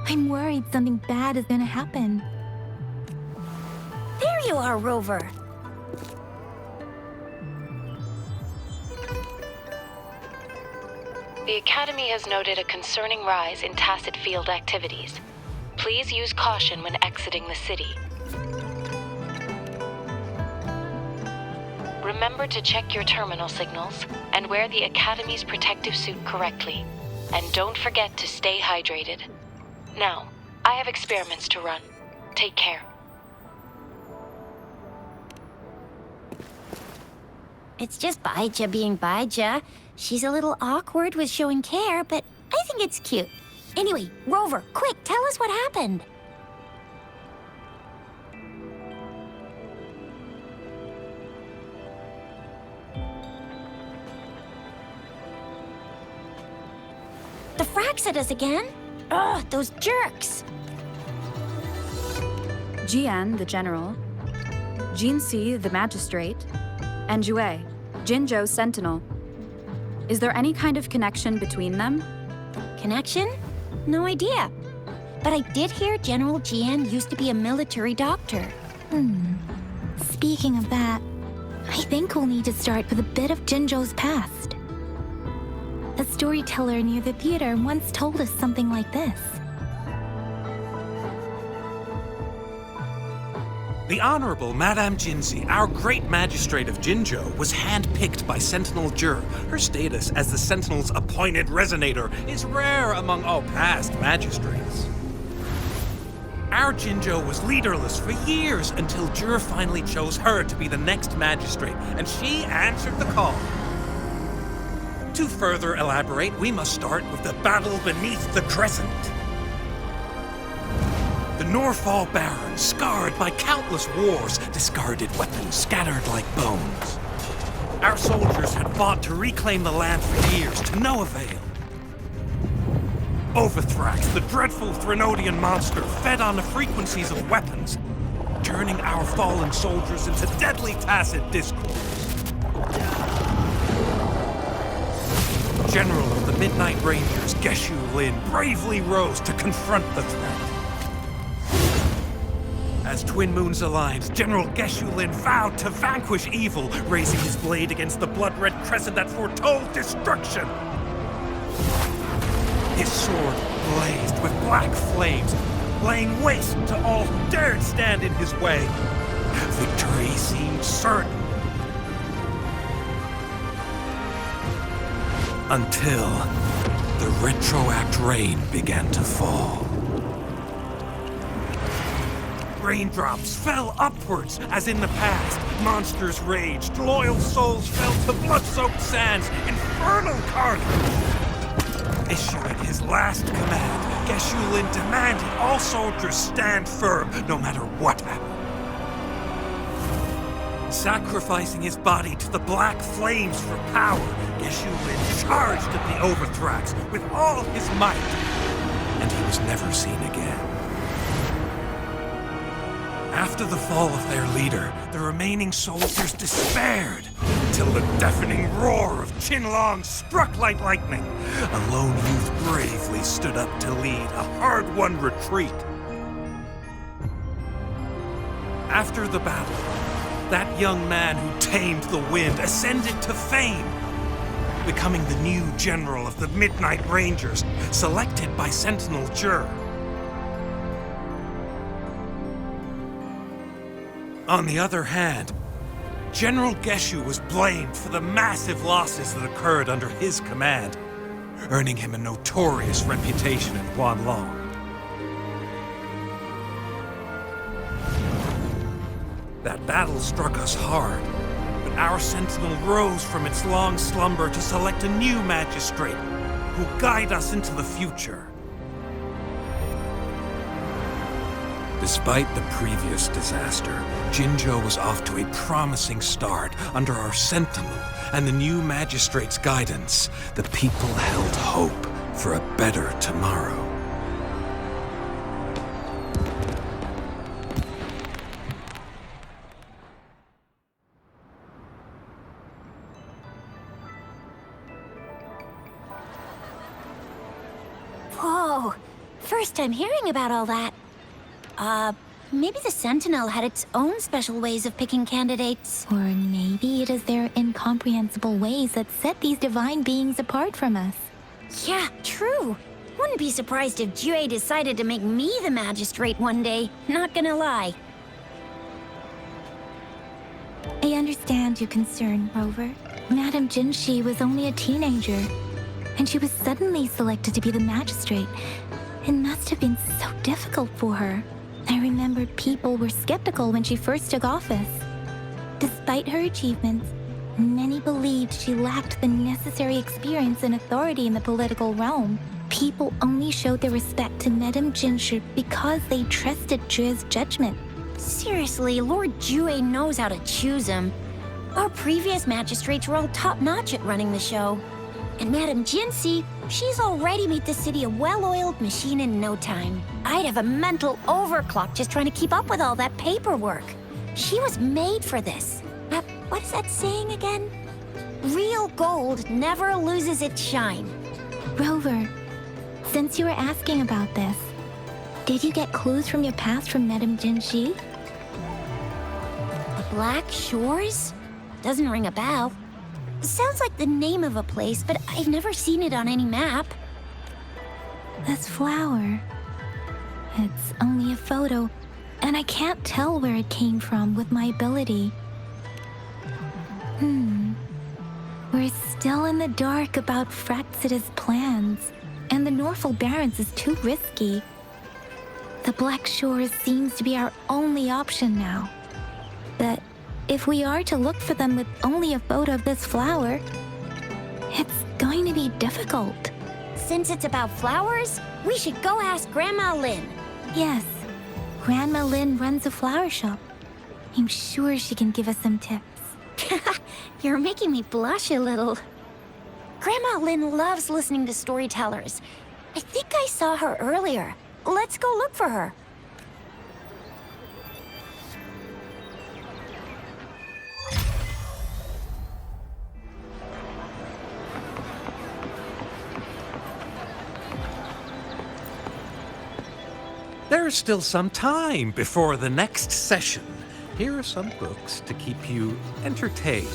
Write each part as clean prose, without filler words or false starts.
I'm worried something bad is gonna happen. There you are, Rover. The Academy has noted a concerning rise in tacit field activities. Please use caution when exiting the city. Remember to check your terminal signals and wear the Academy's protective suit correctly. And don't forget to stay hydrated. Now, I have experiments to run. Take care. It's just Baija being Baija. She's a little awkward with showing care, but I think it's cute. Anyway, Rover, quick, tell us what happened. The fracks at us again? Ugh, those jerks! Jian, the general, Jinsi, the magistrate, and Jue, Jinzhou's sentinel. Is there any kind of connection between them? Connection? No idea. But I did hear General Jian used to be a military doctor. Speaking of that, I think we'll need to start with a bit of Jinzhou's past. A storyteller near the theater once told us something like this. The Honorable Madame Jinzi, our great magistrate of Jinzhou, was handpicked by Sentinel Jur. Her status as the Sentinel's appointed resonator is rare among all past magistrates. Our Jinzhou was leaderless for years until Jur finally chose her to be the next magistrate, and she answered the call. To further elaborate, we must start with the battle beneath the Crescent. The Norfall Baron, scarred by countless wars, discarded weapons scattered like bones. Our soldiers had fought to reclaim the land for years, to no avail. Overthrax, the dreadful Threnodian monster, fed on the frequencies of weapons, turning our fallen soldiers into deadly tacit discourse. General of the Midnight Rangers, Geshu Lin, bravely rose to confront the threat. As Twin Moons aligned, General Geshu Lin vowed to vanquish evil, raising his blade against the blood-red crescent that foretold destruction. His sword blazed with black flames, laying waste to all who dared stand in his way. Victory seemed certain. Until the retroact rain began to fall. Raindrops fell upwards, as in the past. Monsters raged, loyal souls fell to blood-soaked sands, infernal carnage. Issuing his last command, Geshu Lin demanded all soldiers stand firm, no matter what happened. Sacrificing his body to the black flames for power, Geshu Lin charged at the Overthrax with all his might, and he was never seen again. After the fall of their leader, the remaining soldiers despaired, till the deafening roar of Qinlong struck like lightning. A lone youth bravely stood up to lead a hard-won retreat. After the battle, that young man who tamed the wind ascended to fame, becoming the new general of the Midnight Rangers, selected by Sentinel Jur. On the other hand, General Geshu was blamed for the massive losses that occurred under his command, earning him a notorious reputation in Huanlong. That battle struck us hard, but our Sentinel rose from its long slumber to select a new magistrate who will guide us into the future. Despite the previous disaster, Jinzhou was off to a promising start under our Sentinel and the new magistrate's guidance. The people held hope for a better tomorrow. Whoa! First time hearing about all that. Maybe the Sentinel had its own special ways of picking candidates. Or maybe it is their incomprehensible ways that set these divine beings apart from us. Yeah, true. Wouldn't be surprised if Jue decided to make me the magistrate one day. Not gonna lie. I understand your concern, Rover. Madame Jinshi was only a teenager, and she was suddenly selected to be the magistrate. It must have been so difficult for her. I remember people were skeptical when she first took office. Despite her achievements, many believed she lacked the necessary experience and authority in the political realm. People only showed their respect to Madame Jinshi because they trusted Jue's judgment. Seriously, Lord Jue knows how to choose him. Our previous magistrates were all top-notch at running the show. And Madame Jinshi, she's already made the city a well-oiled machine in no time. I'd have a mental overclock just trying to keep up with all that paperwork. She was made for this. What is that saying again? Real gold never loses its shine. Rover, since you were asking about this, did you get clues from your past from Madame Jinshi? The Black Shores? Doesn't ring a bell. Sounds like the name of a place, but I've never seen it on any map. This flower. It's only a photo, and I can't tell where it came from with my ability. We're still in the dark about Fraxita's plans, and the Norfolk Barrens is too risky. The Black Shores seems to be our only option now. But if we are to look for them with only a photo of this flower, it's going to be difficult. Since it's about flowers, we should go ask Grandma Lynn. Yes, Grandma Lynn runs a flower shop. I'm sure she can give us some tips. You're making me blush a little. Grandma Lynn loves listening to storytellers. I think I saw her earlier. Let's go look for her. There's still some time before the next session. Here are some books to keep you entertained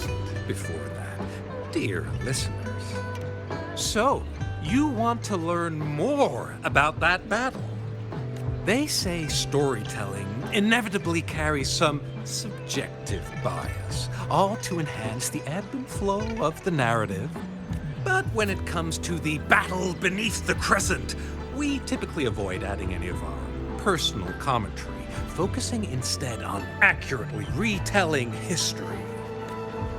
before that, dear listeners. So, you want to learn more about that battle? They say storytelling inevitably carries some subjective bias, all to enhance the ebb and flow of the narrative. But when it comes to the battle beneath the crescent, we typically avoid adding any of our personal commentary, focusing instead on accurately retelling history.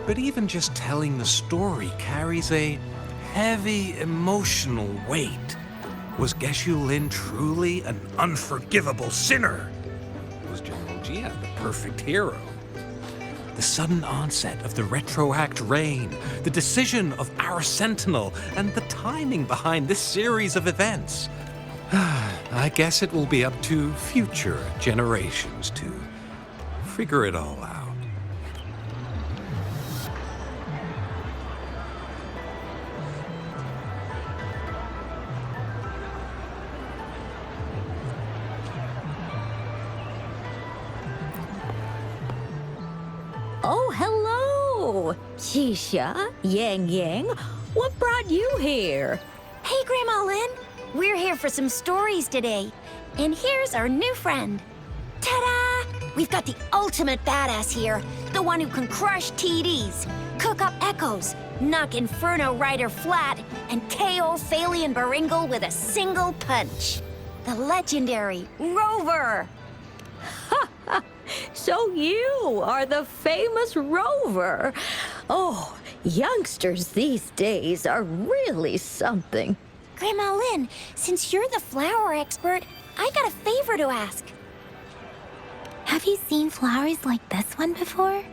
But even just telling the story carries a heavy emotional weight. Was Geshu Lin truly an unforgivable sinner? Was General Jian the perfect hero? The sudden onset of the retroact rain, the decision of our Sentinel, and the timing behind this series of events. I guess it will be up to future generations to figure it all out. Oh, hello! Xisha, Yang Yang, what brought you here? Hey, Grandma Lynn. We're here for some stories today. And here's our new friend. Ta-da! We've got the ultimate badass here. The one who can crush TDs, cook up echoes, knock Inferno Rider flat, and KO Phalian Baringle with a single punch. The legendary Rover. So you are the famous Rover. Oh, youngsters these days are really something. Grandma Lynn, since you're the flower expert, I got a favor to ask. Have you seen flowers like this one before?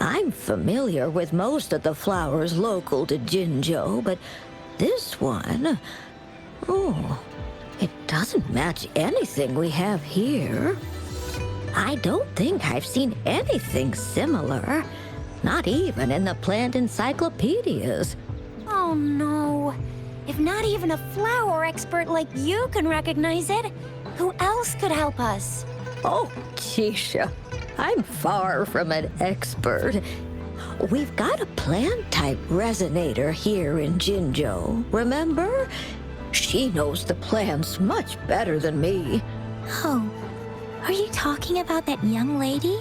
I'm familiar with most of the flowers local to Jinzhou, but this one, oh, it doesn't match anything we have here. I don't think I've seen anything similar, not even in the plant encyclopedias. Oh no. If not even a flower expert like you can recognize it, who else could help us? Oh, Tisha, I'm far from an expert. We've got a plant-type resonator here in Jinzhou, remember? She knows the plants much better than me. Oh, are you talking about that young lady?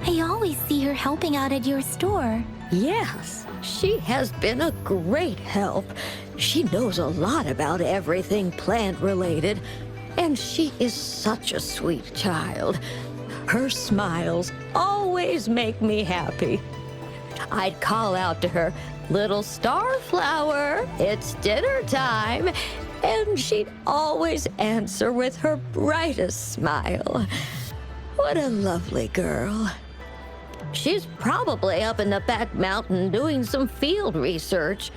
I always see her helping out at your store. Yes, she has been a great help. She knows a lot about everything plant-related, and she is such a sweet child. Her smiles always make me happy. I'd call out to her, "Little starflower, it's dinner time," and she'd always answer with her brightest smile. What a lovely girl. She's probably up in the back mountain doing some field research.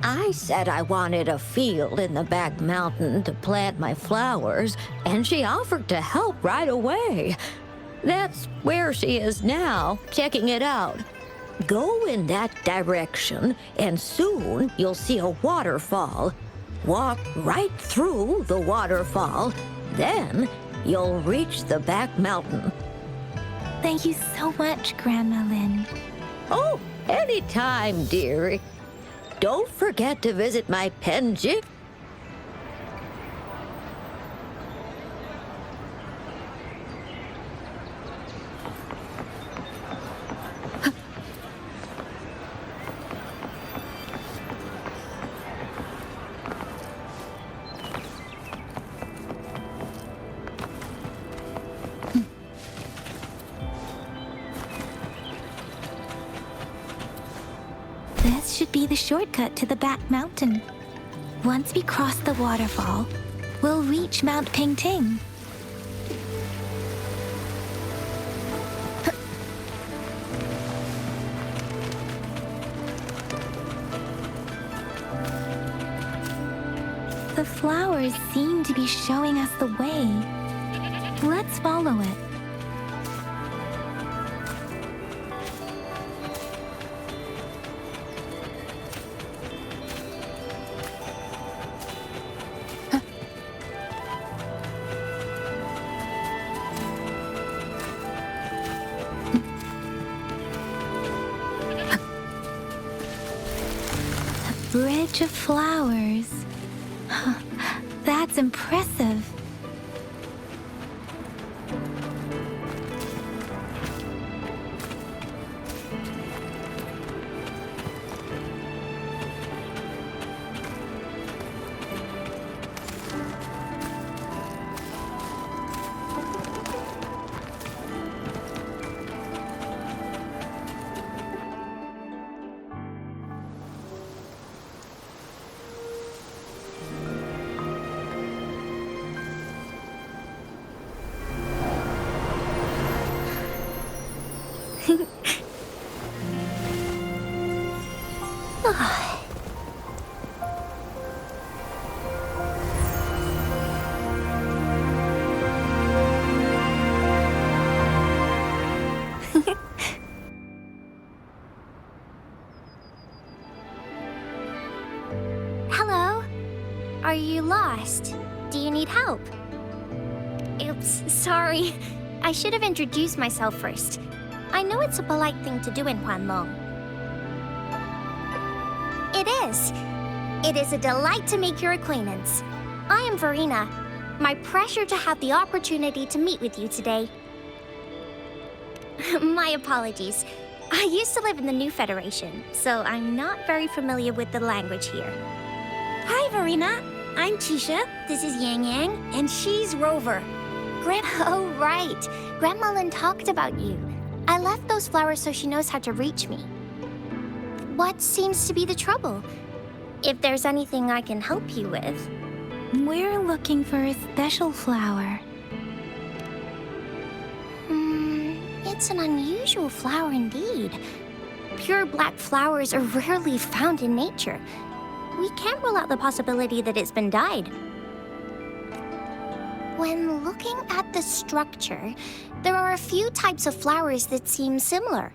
I said I wanted a field in the back mountain to plant my flowers, and she offered to help right away. That's where she is now, checking it out. Go in that direction, and soon you'll see a waterfall. Walk right through the waterfall, then you'll reach the back mountain. Thank you so much, Grandma Lin. Oh, anytime, dearie. Don't forget to visit my penjik. This should be the shortcut to the back mountain. Once we cross the waterfall, we'll reach Mount Pingting. The flowers seem to be showing us the way. Let's follow it. Bridge of flowers. That's impressive. Hello? Are you lost? Do you need help? Oops, sorry. I should have introduced myself first. I know it's a polite thing to do in Huanlong. It is. It is a delight to make your acquaintance. I am Verena. My pleasure to have the opportunity to meet with you today. My apologies. I used to live in the New Federation, so I'm not very familiar with the language here. Hi, Verena. I'm Tisha. This is Yang Yang, and she's Rover. Oh, right. Grandma Lin talked about you. I left those flowers so she knows how to reach me. What seems to be the trouble? If there's anything I can help you with. We're looking for a special flower. It's an unusual flower indeed. Pure black flowers are rarely found in nature. We can't rule out the possibility that it's been dyed. When looking at the structure, there are a few types of flowers that seem similar.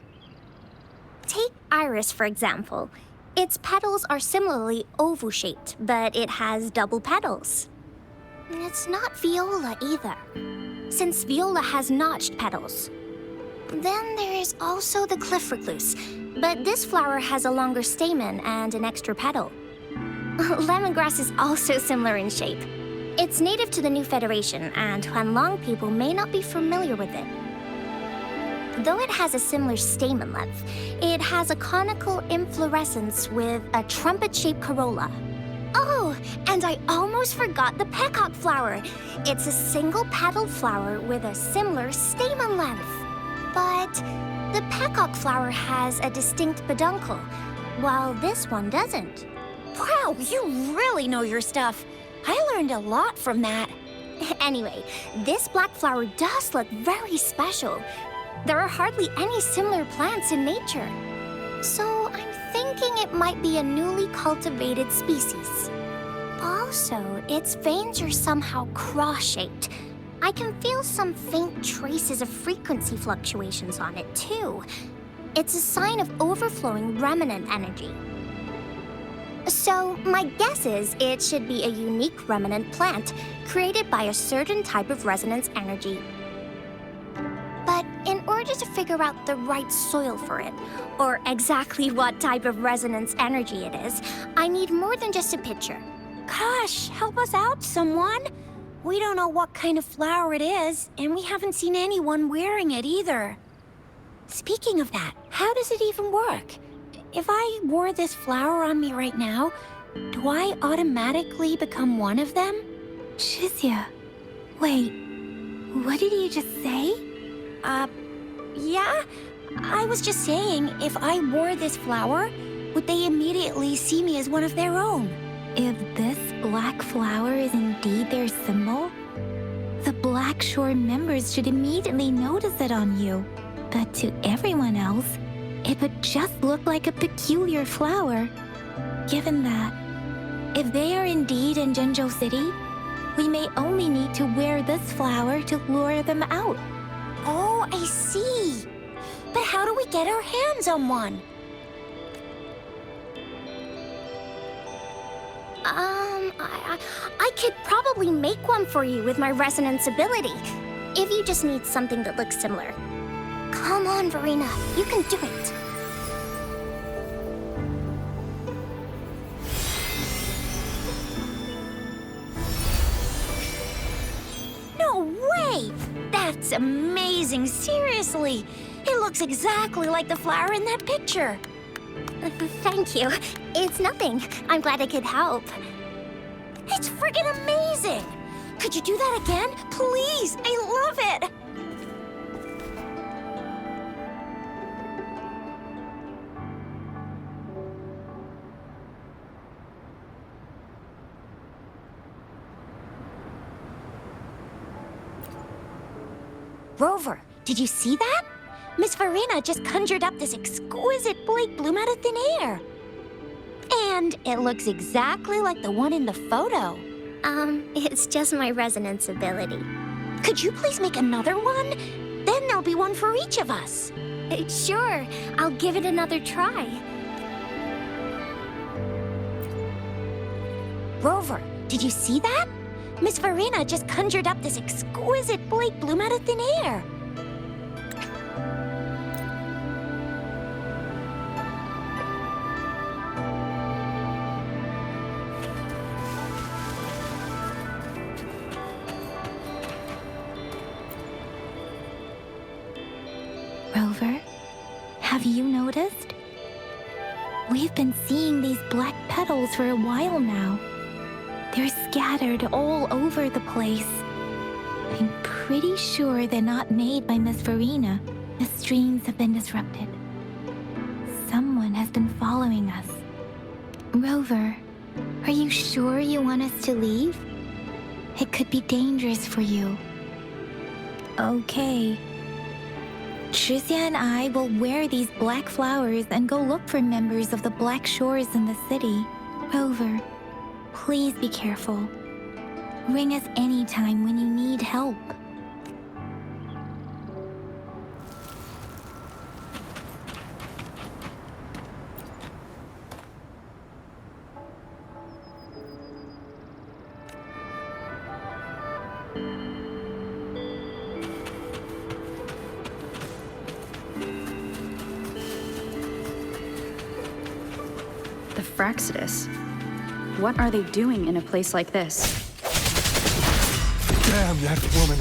Take iris, for example. Its petals are similarly oval-shaped, but it has double petals. It's not viola either, since viola has notched petals. Then there is also the cliff recluse, but this flower has a longer stamen and an extra petal. Lemongrass is also similar in shape. It's native to the New Federation, and Huanlong people may not be familiar with it. Though it has a similar stamen length, it has a conical inflorescence with a trumpet-shaped corolla. Oh, and I almost forgot the peacock flower. It's a single-petaled flower with a similar stamen length. But the peacock flower has a distinct peduncle, while this one doesn't. Wow, you really know your stuff. I learned a lot from that. Anyway, this black flower does look very special. There are hardly any similar plants in nature. So I'm thinking it might be a newly cultivated species. Also, its veins are somehow cross-shaped. I can feel some faint traces of frequency fluctuations on it, too. It's a sign of overflowing remnant energy. So, my guess is it should be a unique remnant plant created by a certain type of resonance energy. But in order to figure out the right soil for it, or exactly what type of resonance energy it is, I need more than just a picture. Gosh, help us out, someone. We don't know what kind of flower it is, and we haven't seen anyone wearing it either. Speaking of that, how does it even work? If I wore this flower on me right now, do I automatically become one of them? Shizia, wait, what did you just say? Yeah? I was just saying, if I wore this flower, would they immediately see me as one of their own? If this black flower is indeed their symbol, the Black Shore members should immediately notice it on you. But to everyone else, it would just look like a peculiar flower. Given that, if they are indeed in Jinzhou City, we may only need to wear this flower to lure them out. Oh, I see. But how do we get our hands on one? I could probably make one for you with my resonance ability, if you just need something that looks similar. Come on, Verena, you can do it. No way! That's amazing, seriously. It looks exactly like the flower in that picture. Thank you. It's nothing. I'm glad I could help. It's friggin' amazing! Could you do that again? Please, I love it! Rover, did you see that? Miss Verena just conjured up this exquisite Blake bloom out of thin air. And it looks exactly like the one in the photo. It's just my resonance ability. Could you please make another one? Then there'll be one for each of us. Sure, I'll give it another try. Rover, did you see that? Miss Verena just conjured up this exquisite Blake bloom out of thin air. Rover, have you noticed? We've been seeing these black petals for a while now. They're scattered all over the place. I'm pretty sure they're not made by Miss Verena. The streams have been disrupted. Someone has been following us. Rover, are you sure you want us to leave? It could be dangerous for you. Okay. Shizia and I will wear these black flowers and go look for members of the Black Shores in the city. Rover, please be careful. Ring us anytime when you need help. Fraxidus. What are they doing in a place like this? Damn that woman.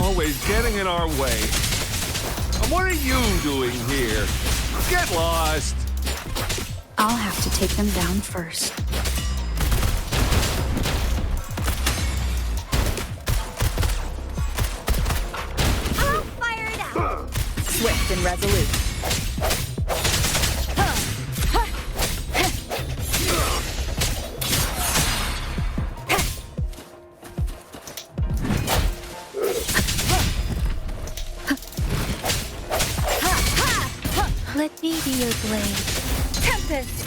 Always getting in our way. And what are you doing here? Get lost! I'll have to take them down first. I'll fire it up! Swift and resolute. Let me be your blade. Tempest!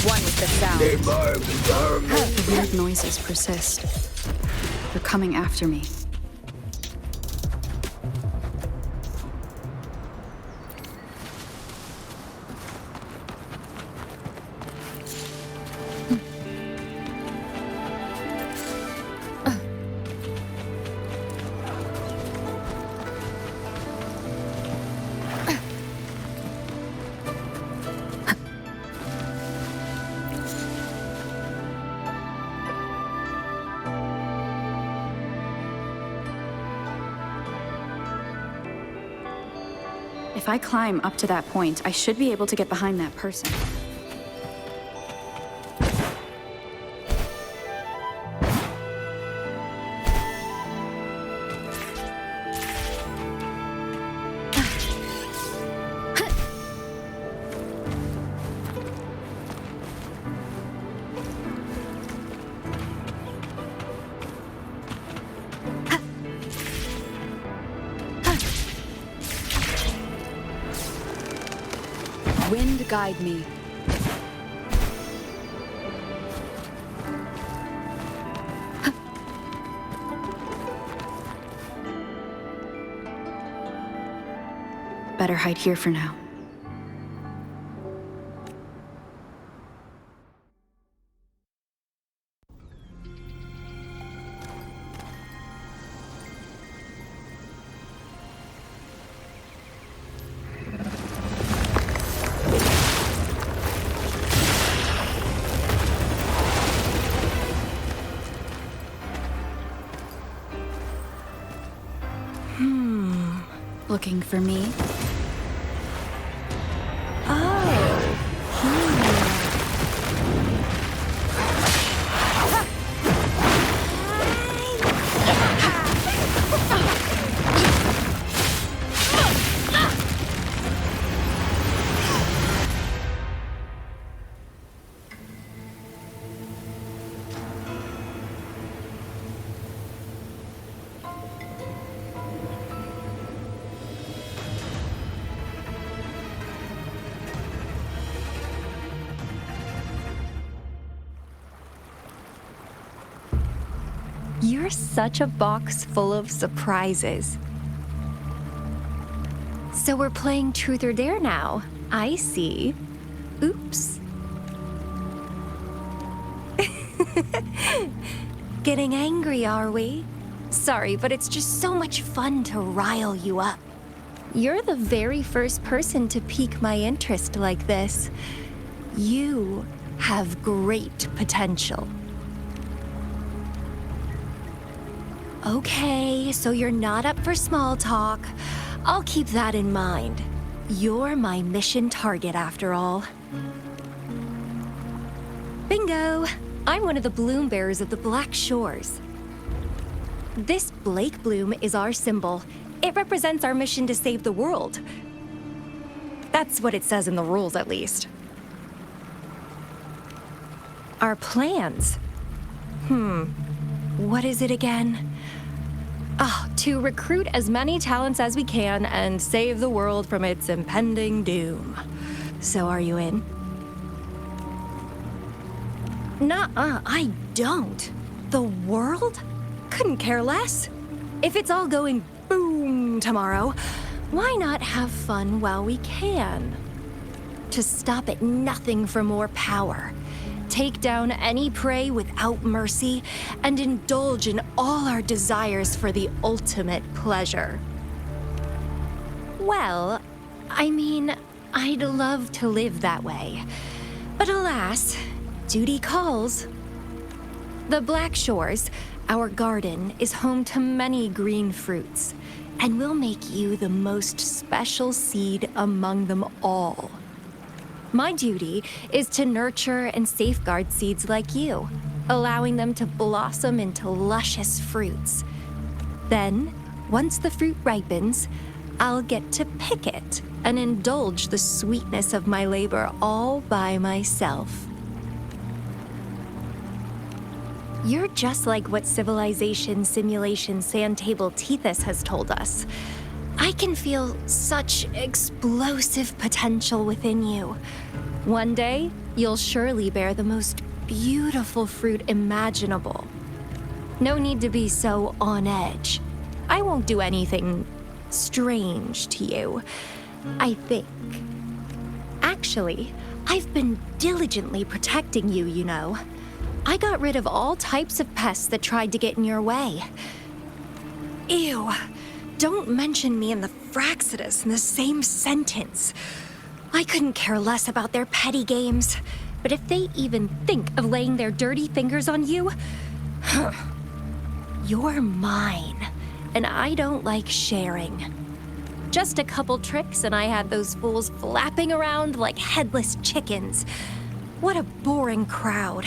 One with the sound. The weird noises persist. They're coming after me. If I climb up to that point, I should be able to get behind that person. Wind guide me. Better hide here for now. Looking for me? You're such a box full of surprises. So we're playing Truth or Dare now. I see. Oops. Getting angry, are we? Sorry, but it's just so much fun to rile you up. You're the very first person to pique my interest like this. You have great potential. Okay, so you're not up for small talk. I'll keep that in mind. You're my mission target, after all. Bingo! I'm one of the bloom bearers of the Black Shores. This Blake bloom is our symbol. It represents our mission to save the world. That's what it says in the rules, at least. Our plans? What is it again? To recruit as many talents as we can and save the world from its impending doom. So are you in? Nuh-uh, I don't. The world? Couldn't care less. If it's all going boom tomorrow, why not have fun while we can? To stop at nothing for more power. take down any prey without mercy, and indulge in all our desires for the ultimate pleasure. Well, I mean, I'd love to live that way. But alas, duty calls. The Black Shores, our garden, is home to many green fruits, and will make you the most special seed among them all. My duty is to nurture and safeguard seeds like you, allowing them to blossom into luscious fruits. Then, once the fruit ripens, I'll get to pick it and indulge the sweetness of my labor all by myself. You're just like what Civilization Simulation Sandtable Tethys has told us. I can feel such explosive potential within you. One day, you'll surely bear the most beautiful fruit imaginable. No need to be so on edge. I won't do anything strange to you, I think. Actually, I've been diligently protecting you, you know. I got rid of all types of pests that tried to get in your way. Ew. Don't mention me and the Fraxidus in the same sentence. I couldn't care less about their petty games, but if they even think of laying their dirty fingers on you, you're mine, and I don't like sharing. Just a couple tricks and I had those fools flapping around like headless chickens. What a boring crowd.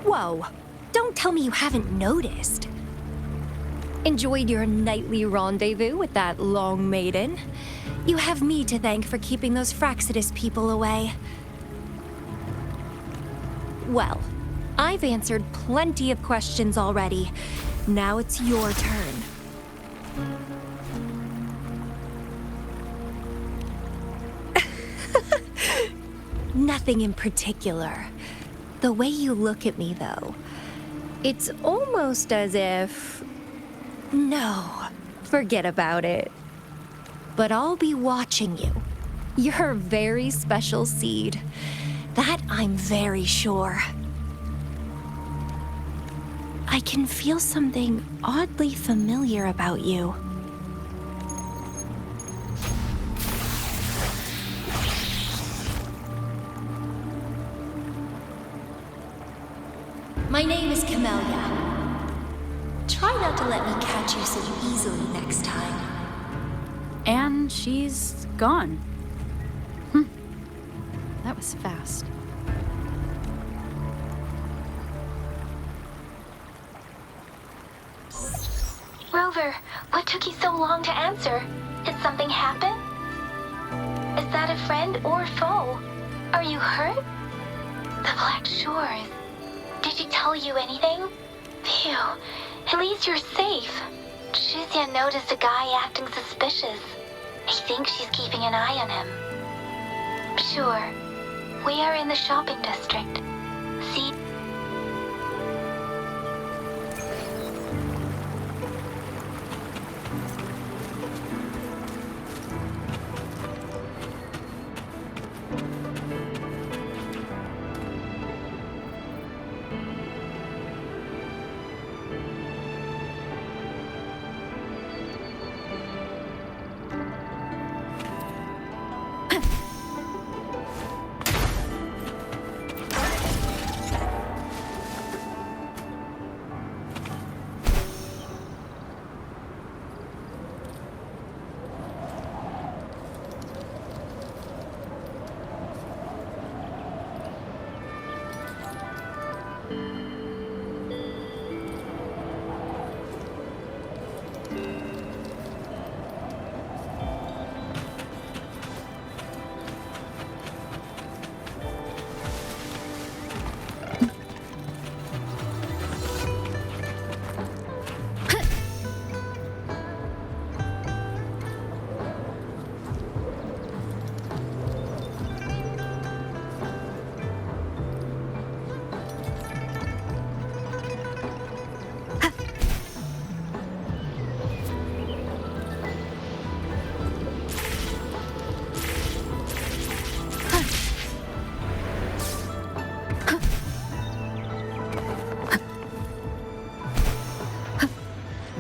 Whoa, don't tell me you haven't noticed. Enjoyed your nightly rendezvous with that long maiden? You have me to thank for keeping those Fraxidus people away. Well, I've answered plenty of questions already. Now it's your turn. Nothing in particular. The way you look at me, though, it's almost as if... No, forget about it. But I'll be watching you. You're a very special seed. That I'm very sure. I can feel something oddly familiar about you. My name is Camellia. Try not to let me catch you so easily next time. And she's gone. That was fast. Rover, what took you so long to answer? Did something happen? Is that a friend or foe? Are you hurt? The Black Shores. Did she tell you anything? Phew, at least you're safe. Shuzia noticed a guy acting suspicious. He thinks she's keeping an eye on him. Sure, we are in the shopping district. See?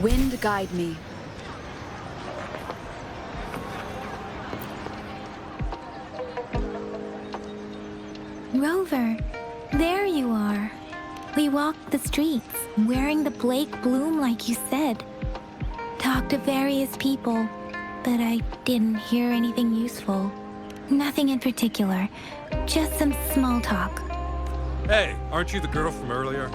Wind guide me. Rover, there you are. We walked the streets, wearing the Blake bloom like you said. Talked to various people, but I didn't hear anything useful. Nothing in particular, just some small talk. Hey, aren't you the girl from earlier?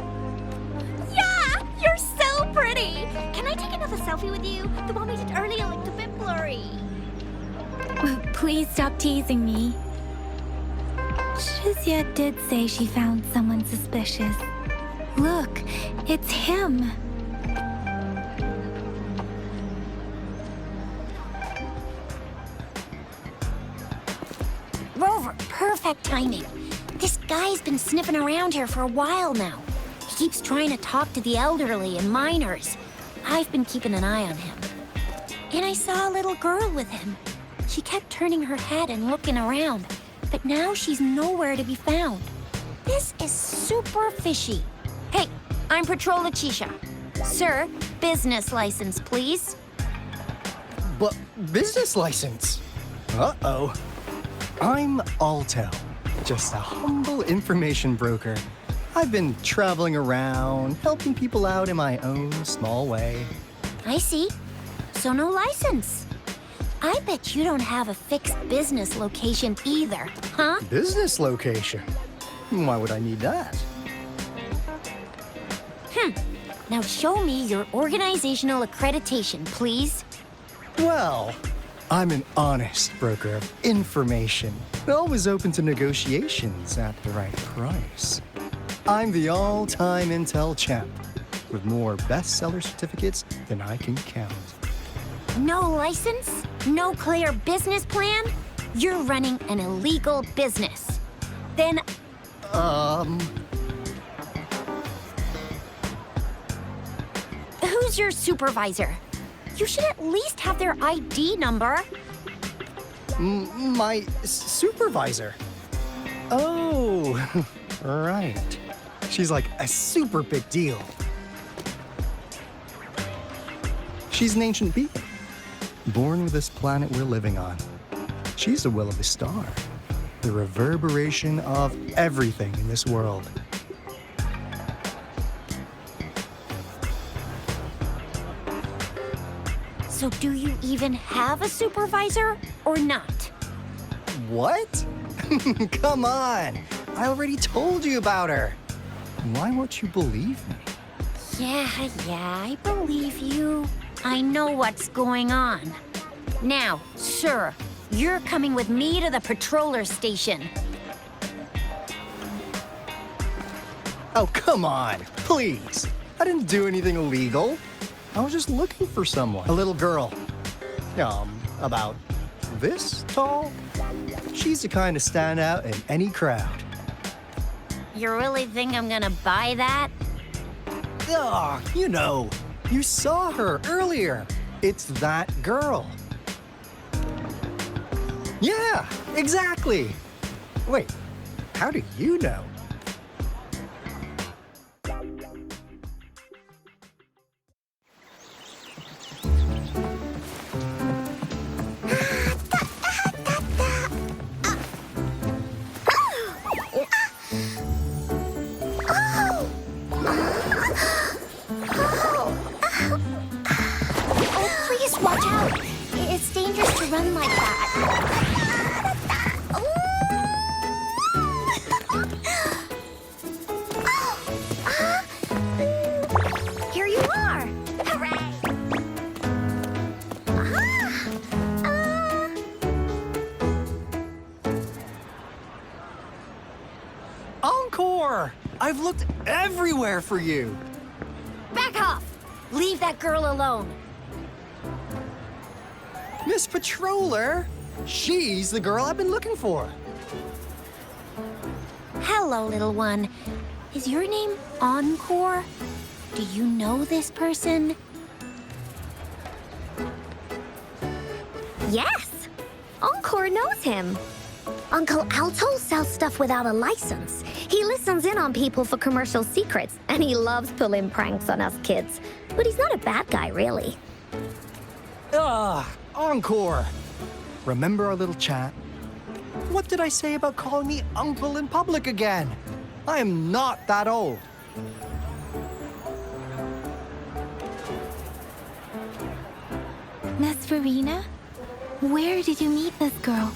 Yeah! You're so pretty! Can I take another selfie with you? The one we did earlier looked a bit blurry. Please stop teasing me. Shizia did say she found someone suspicious. Look, it's him. Rover, perfect timing. This guy's been sniffing around here for a while now. He keeps trying to talk to the elderly and minors. I've been keeping an eye on him. And I saw a little girl with him. She kept turning her head and looking around, but now she's nowhere to be found. This is super fishy. Hey, I'm Patrol Letitia. Sir, business license, please. But business license? Uh-oh. I'm Alto, just a humble information broker. I've been traveling around, helping people out in my own small way. I see. So no license. I bet you don't have a fixed business location either, huh? Business location? Why would I need that? Now show me your organizational accreditation, please. Well, I'm an honest broker of information, always open to negotiations at the right price. I'm the all-time Intel champ, with more bestseller certificates than I can count. No license? No clear business plan? You're running an illegal business. Then, who's your supervisor? You should at least have their ID number. My supervisor? Oh, right. She's like a super big deal. She's an ancient being, born with this planet we're living on. She's the will of the star, the reverberation of everything in this world. So do you even have a supervisor or not? What? Come on! I already told you about her. Why won't you believe me? Yeah, I believe you. I know what's going on. Now, sir, you're coming with me to the patroller station. Oh, come on, please. I didn't do anything illegal. I was just looking for someone. A little girl. About this tall. She's the kind to stand out in any crowd. You really think I'm gonna buy that? Ah, you saw her earlier. It's that girl. Yeah, exactly. Wait, how do you know? Watch out! It's dangerous to run like that. Here you are! Hooray! Encore! I've looked everywhere for you. Back off! Leave that girl alone. Miss Patroller, she's the girl I've been looking for. Hello, little one. Is your name Encore? Do you know this person? Yes! Encore knows him. Uncle Alto sells stuff without a license. He listens in on people for commercial secrets, and he loves pulling pranks on us kids. But he's not a bad guy, really. Encore! Remember our little chat? What did I say about calling me uncle in public again? I am not that old. Miss Verena? Where did you meet this girl?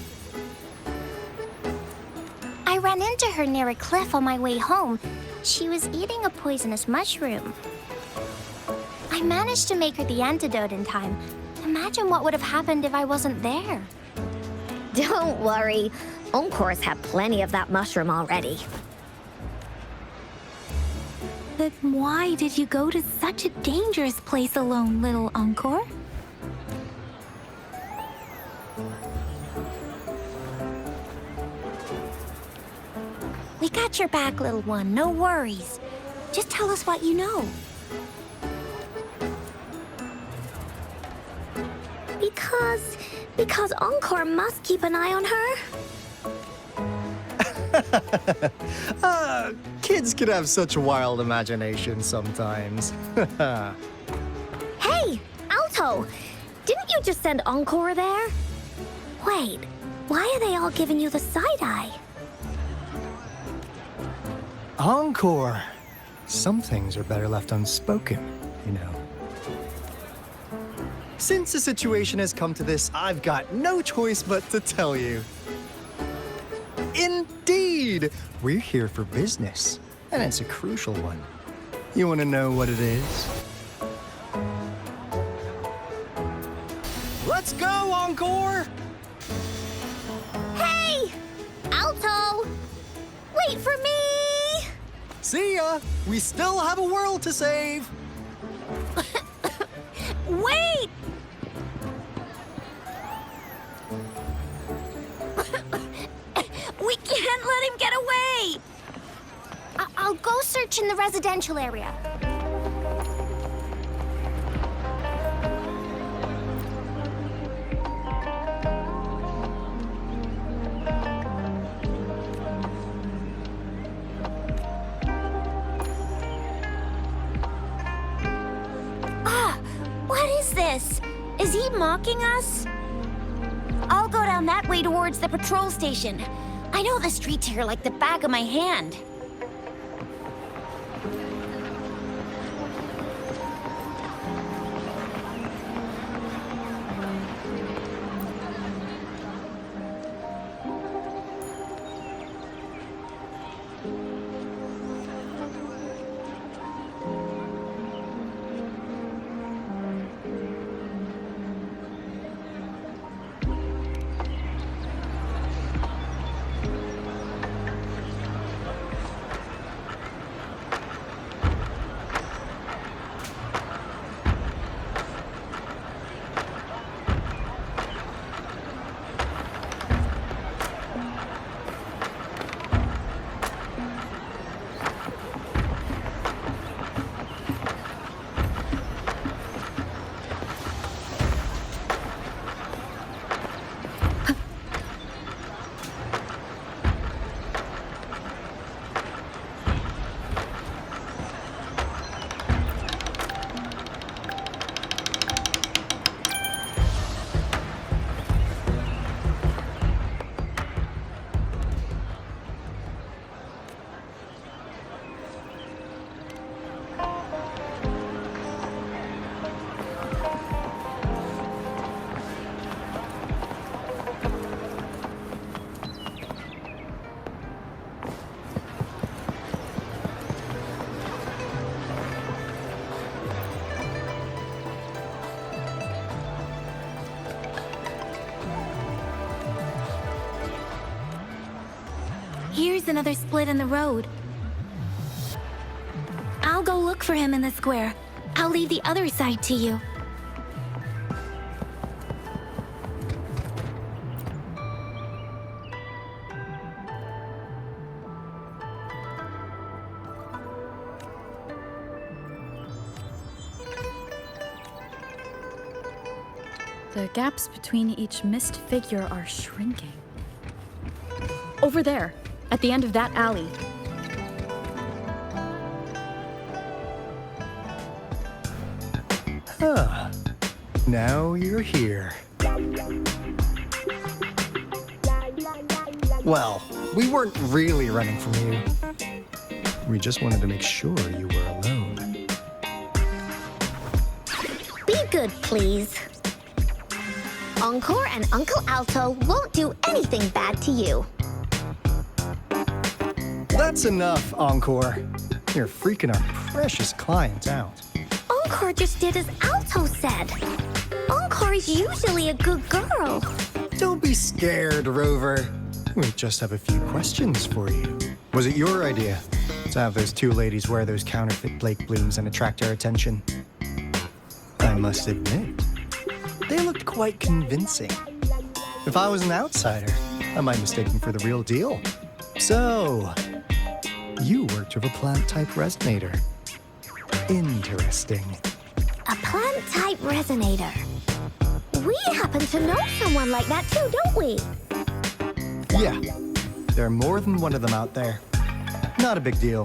I ran into her near a cliff on my way home. She was eating a poisonous mushroom. I managed to make her the antidote in time. Imagine what would have happened if I wasn't there. Don't worry. Encore's had plenty of that mushroom already. But why did you go to such a dangerous place alone, little Encore? We got your back, little one. No worries. Just tell us what you know. Because Encore must keep an eye on her. Kids can have such wild imaginations sometimes. Hey, Alto! Didn't you just send Encore there? Wait, why are they all giving you the side-eye? Encore! Some things are better left unspoken, you know. Since the situation has come to this, I've got no choice but to tell you. Indeed! We're here for business, and it's a crucial one. You want to know what it is? Let's go, Encore! Hey! Alto! Wait for me! See ya! We still have a world to save! Wait! We can't let him get away! I'll go search in the residential area. What is this? Is he mocking us? I'll go down that way towards the patrol station. I know the streets here like the back of my hand. Here's another split in the road. I'll go look for him in the square. I'll leave the other side to you. The gaps between each mist figure are shrinking. Over there, at the end of that alley. Huh. Now you're here. Well, we weren't really running from you. We just wanted to make sure you were alone. Be good, please. Encore and Uncle Alto won't do anything bad to you. That's enough, Encore. You're freaking our precious client out. Encore just did as Alto said. Encore's usually a good girl. Don't be scared, Rover. We just have a few questions for you. Was it your idea to have those two ladies wear those counterfeit Blake blooms and attract our attention? I must admit, they looked quite convincing. If I was an outsider, I might mistake them for the real deal. So, you worked with a plant-type resonator. Interesting. A plant-type resonator. We happen to know someone like that too, don't we? Yeah, there are more than one of them out there. Not a big deal.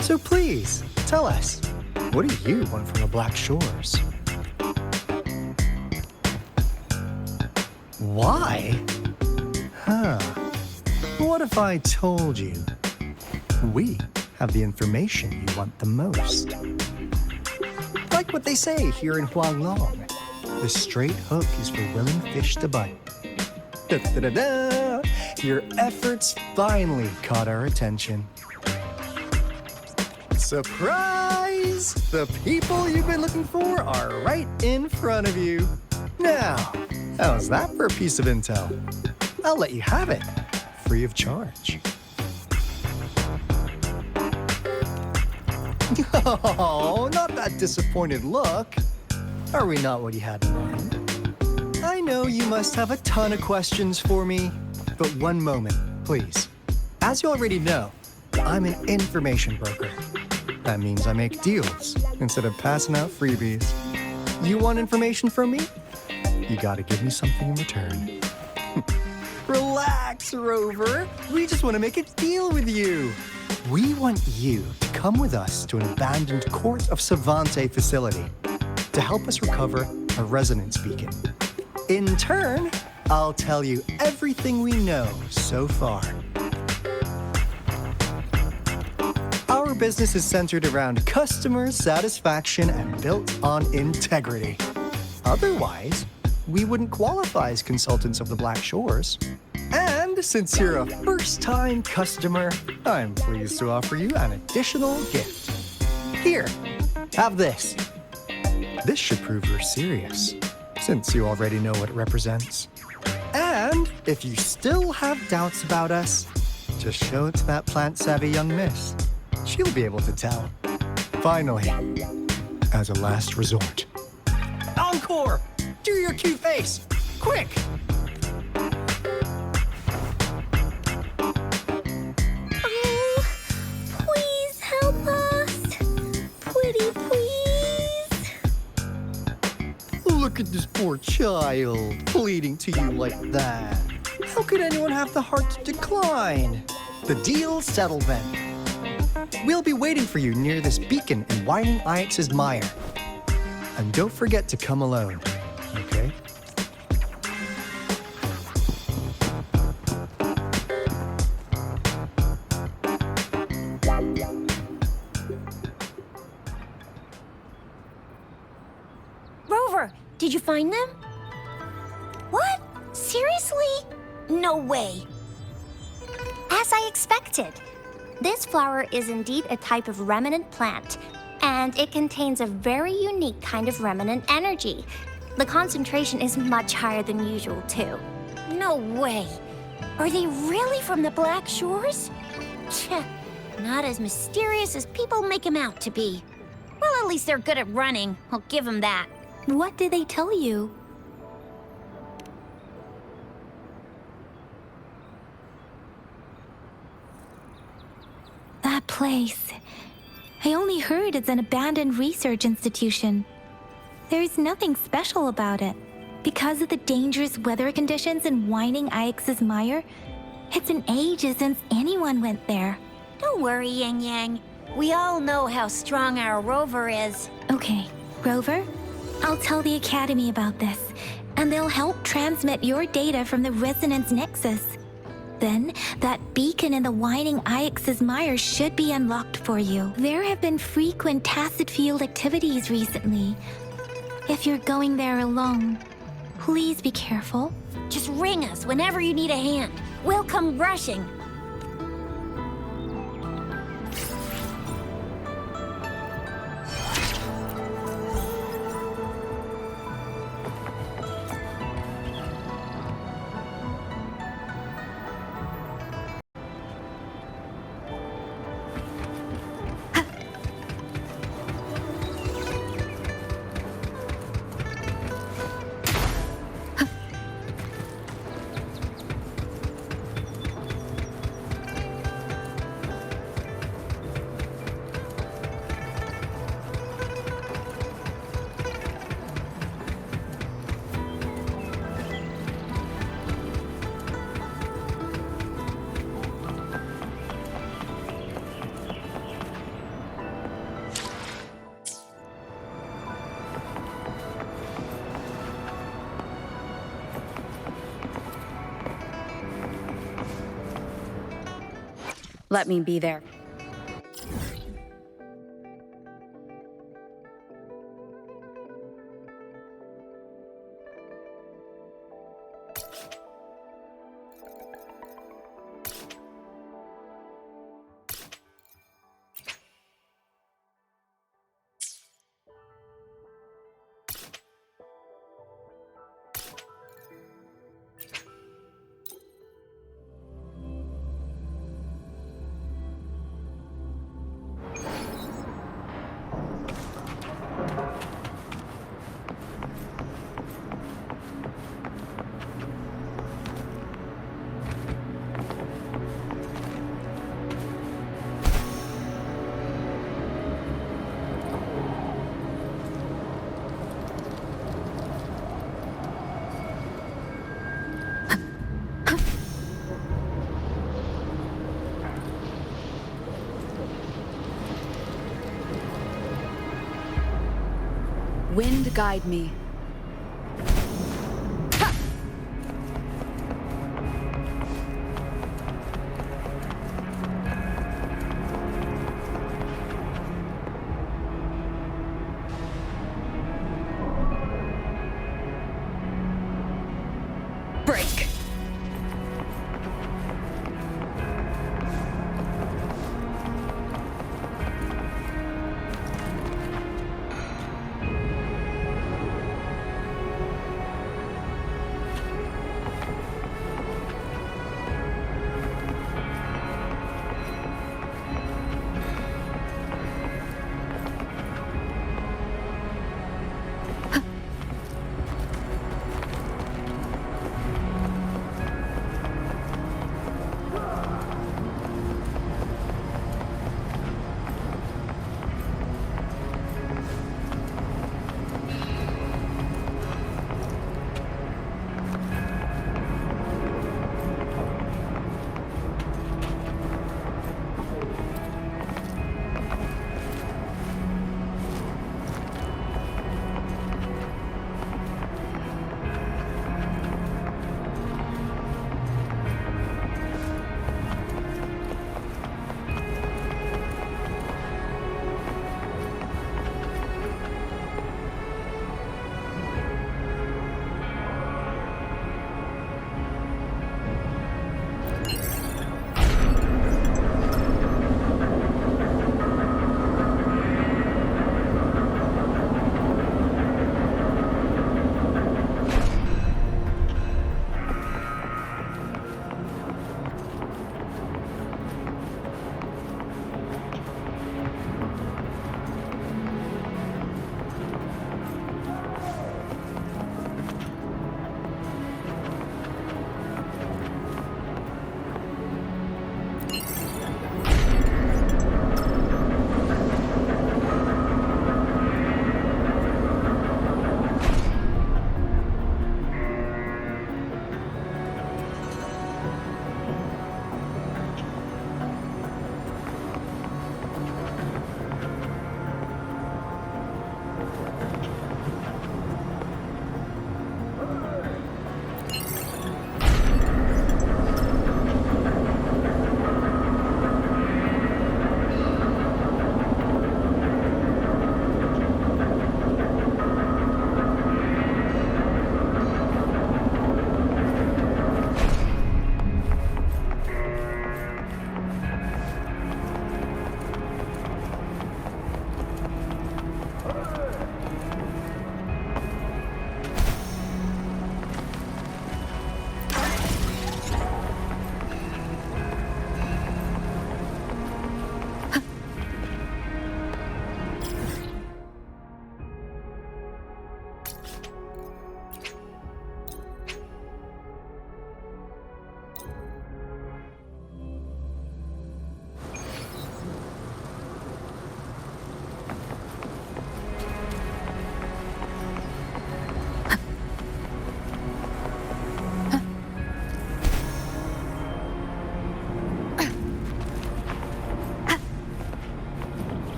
So please, tell us, what do you want from the Black Shores? Why? Huh. What if I told you we have the information you want the most? Like what they say here in Huanglong, the straight hook is for willing fish to bite. Da-da-da-da! Your efforts finally caught our attention. Surprise! The people you've been looking for are right in front of you. Now, how's that for a piece of intel? I'll let you have it, free of charge. Oh, not that disappointed look. Are we not what you had in mind? I know you must have a ton of questions for me, but one moment, please. As you already know, I'm an information broker. That means I make deals instead of passing out freebies. You want information from me? You gotta give me something in return. Relax, Rover. We just want to make a deal with you. We want you to come with us to an abandoned Court of Savante facility to help us recover a resonance beacon. In turn, I'll tell you everything we know so far. Our business is centered around customer satisfaction and built on integrity. Otherwise, we wouldn't qualify as consultants of the Black Shores. And since you're a first-time customer, I'm pleased to offer you an additional gift. Here, have this. This should prove you're serious, since you already know what it represents. And if you still have doubts about us, just show it to that plant-savvy young miss. She'll be able to tell. Finally, as a last resort. Encore! Do your cute face! Quick! Oh, please help us. Pretty please. Look at this poor child, pleading to you like that. How could anyone have the heart to decline? The deal's settled then. We'll be waiting for you near this beacon in Whining Ix's mire. And don't forget to come alone, okay? Rover, did you find them? What? Seriously? No way. As I expected. This flower is indeed a type of remnant plant, and it contains a very unique kind of remnant energy. The concentration is much higher than usual, too. No way. Are they really from the Black Shores? Tch, not as mysterious as people make them out to be. Well, at least they're good at running. I'll give them that. What did they tell you? That place. I only heard it's an abandoned research institution. There's nothing special about it. Because of the dangerous weather conditions in Whining Ix's mire, It's been ages since anyone went there. Don't worry, Yang Yang. We all know how strong our rover is. Okay, Rover, I'll tell the Academy about this, and they'll help transmit your data from the Resonance Nexus. Then, that beacon in the Whining Ix's mire should be unlocked for you. There have been frequent tacit field activities recently. If you're going there alone, please be careful. Just ring us whenever you need a hand. We'll come rushing. Let me be there. Wind guide me. Break.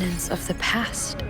evidence of the past.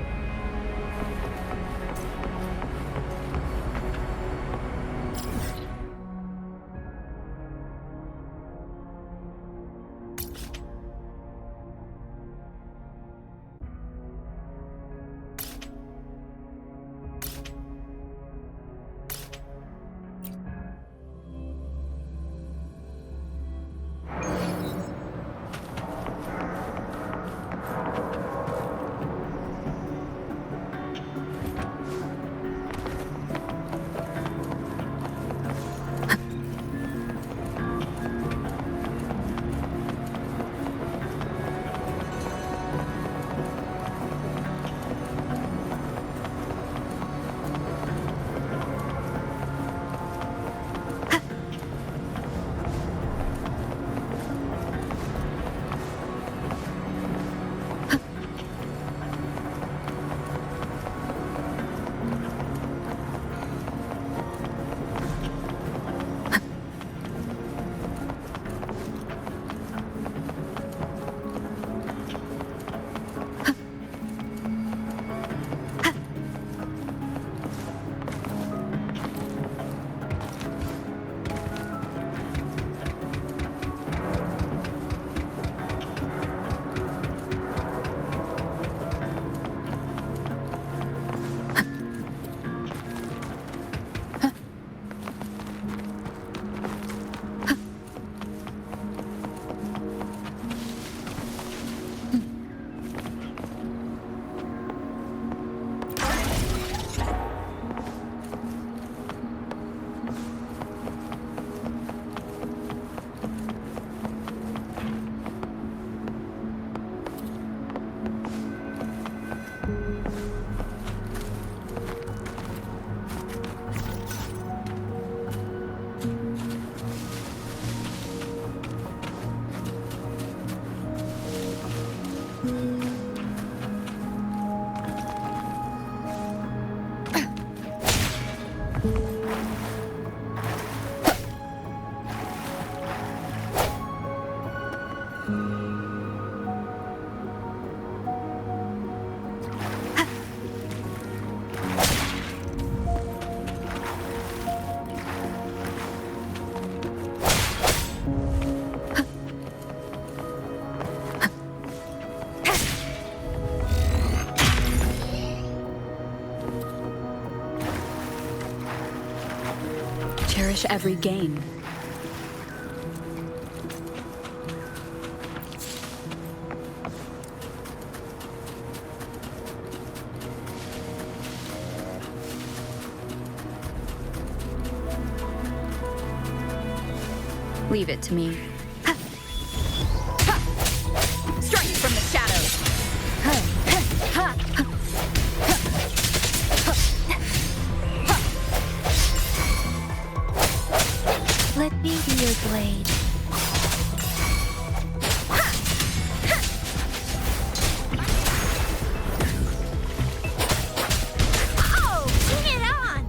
Cherish every gain. Leave it to me. Strike from the shadows! Let me be your blade. Oh, bring it on!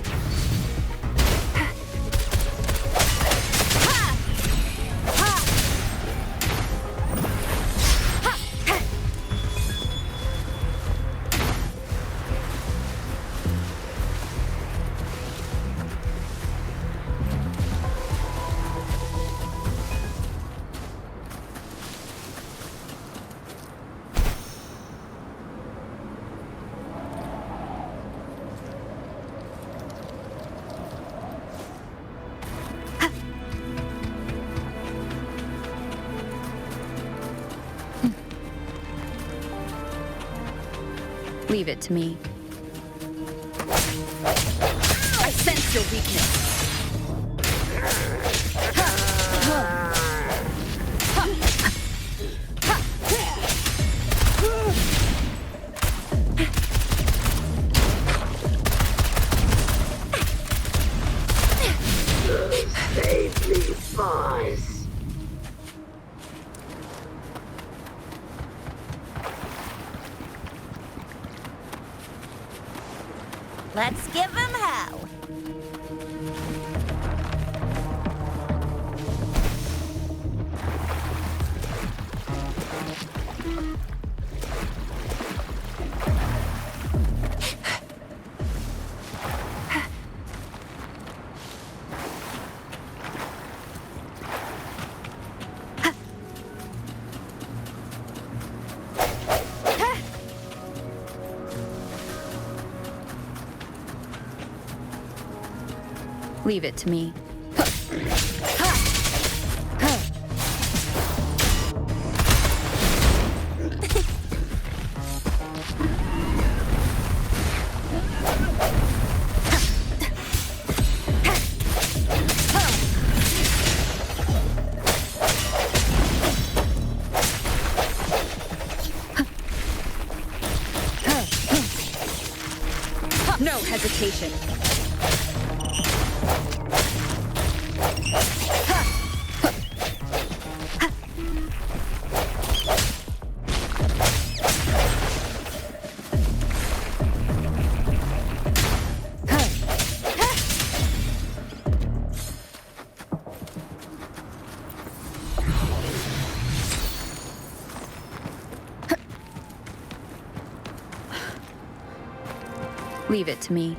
Leave it to me. I sense your weakness. Save me, boss. Let's give him hell. Leave it to me. No hesitation. Leave it to me.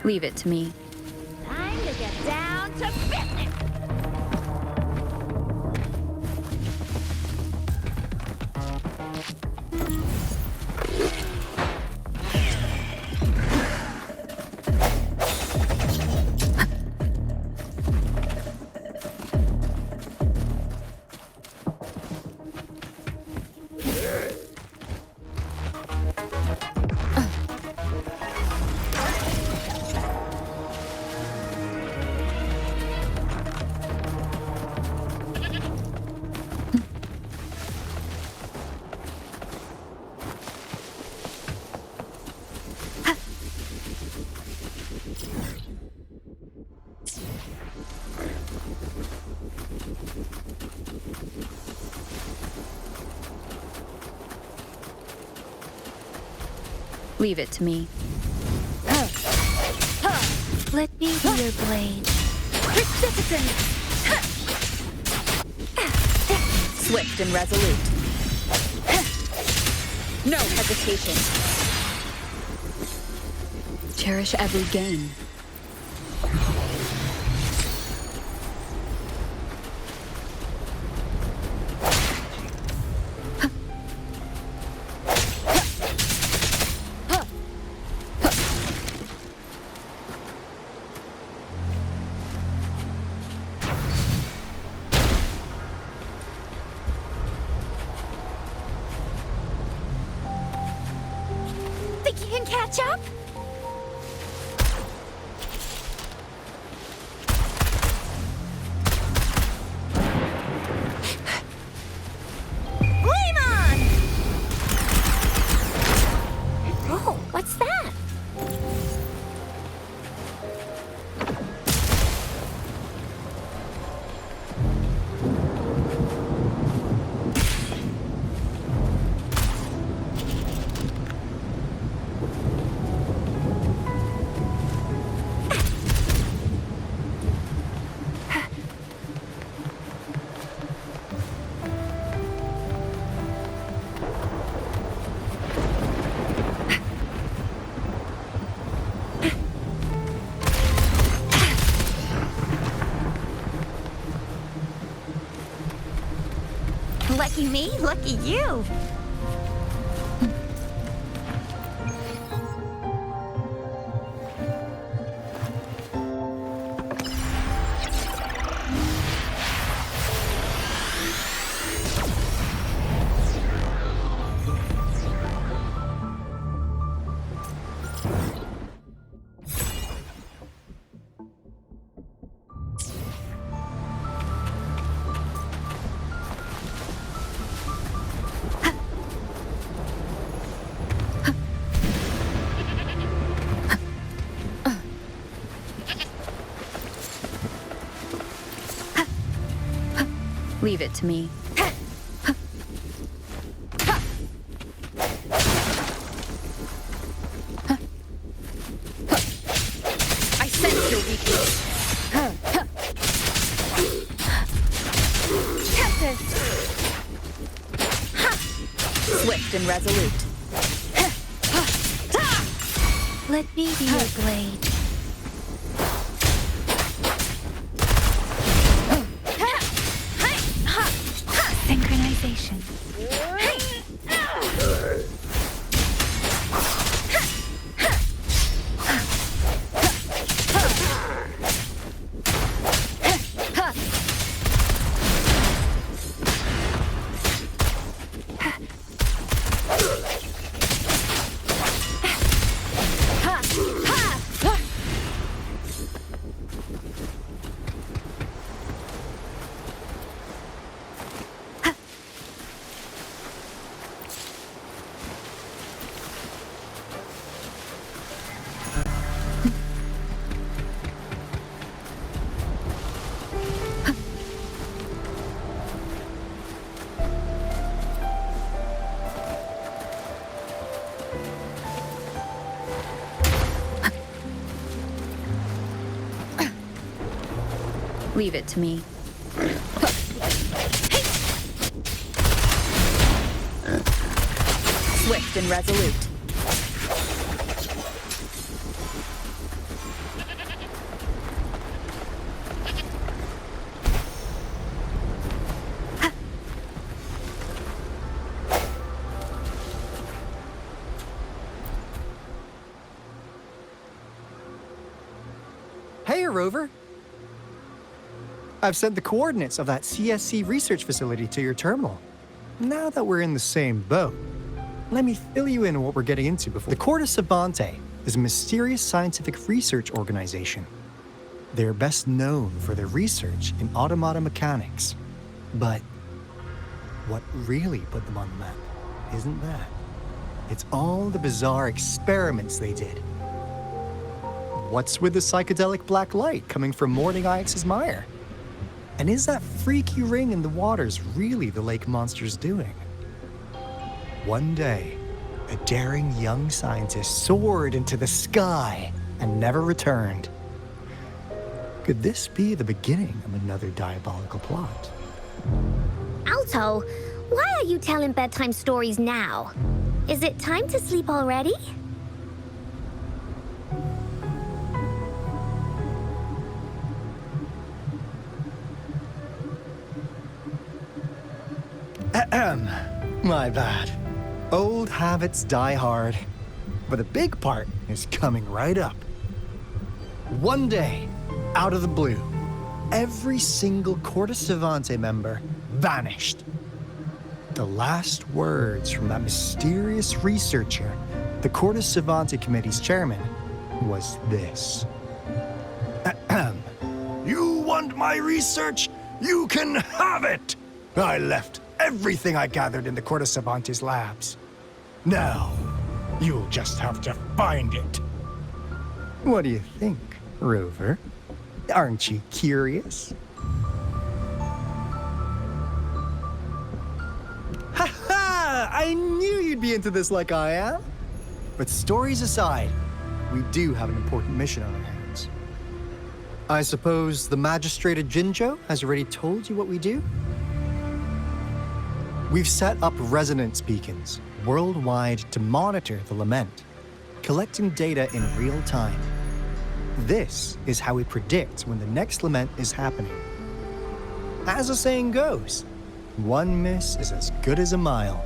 Leave it to me. Time to get down to business! Leave it to me. Let me be your blade. Swift and resolute. No hesitation. Cherish every gain. Think you can catch up? Flame on! Oh, what's that? Lucky me, lucky you. Leave it to me. I sense your weakness. Tempest! Swift and resolute. Let me be your blade. Synchronization. Leave it to me. Swift and resolute. Hey, Rover. I've sent the coordinates of that CSC research facility to your terminal. Now that we're in the same boat, let me fill you in on what we're getting into before. The Corda Savante is a mysterious scientific research organization. They're best known for their research in automata mechanics. But what really put them on the map isn't that. It's all the bizarre experiments they did. What's with the psychedelic black light coming from Morning Ix's mire? And is that freaky ring in the waters really the lake monster's doing? One day, a daring young scientist soared into the sky and never returned. Could this be the beginning of another diabolical plot? Alto, why are you telling bedtime stories now? Is it time to sleep already? My bad. Old habits die hard. But the big part is coming right up. One day, out of the blue, every single Corda Savante member vanished. The last words from that mysterious researcher, the Corda Savante Committee's chairman, was this. You want my research? You can have it! I left everything I gathered in the Corda Savante's labs. Now, you'll just have to find it. What do you think, Rover? Aren't you curious? Ha-ha! I knew you'd be into this like I am. But stories aside, we do have an important mission on our hands. I suppose the Magistrate of Jinzhou has already told you what we do? We've set up resonance beacons worldwide to monitor the lament, collecting data in real time. This is how we predict when the next lament is happening. As the saying goes, one miss is as good as a mile.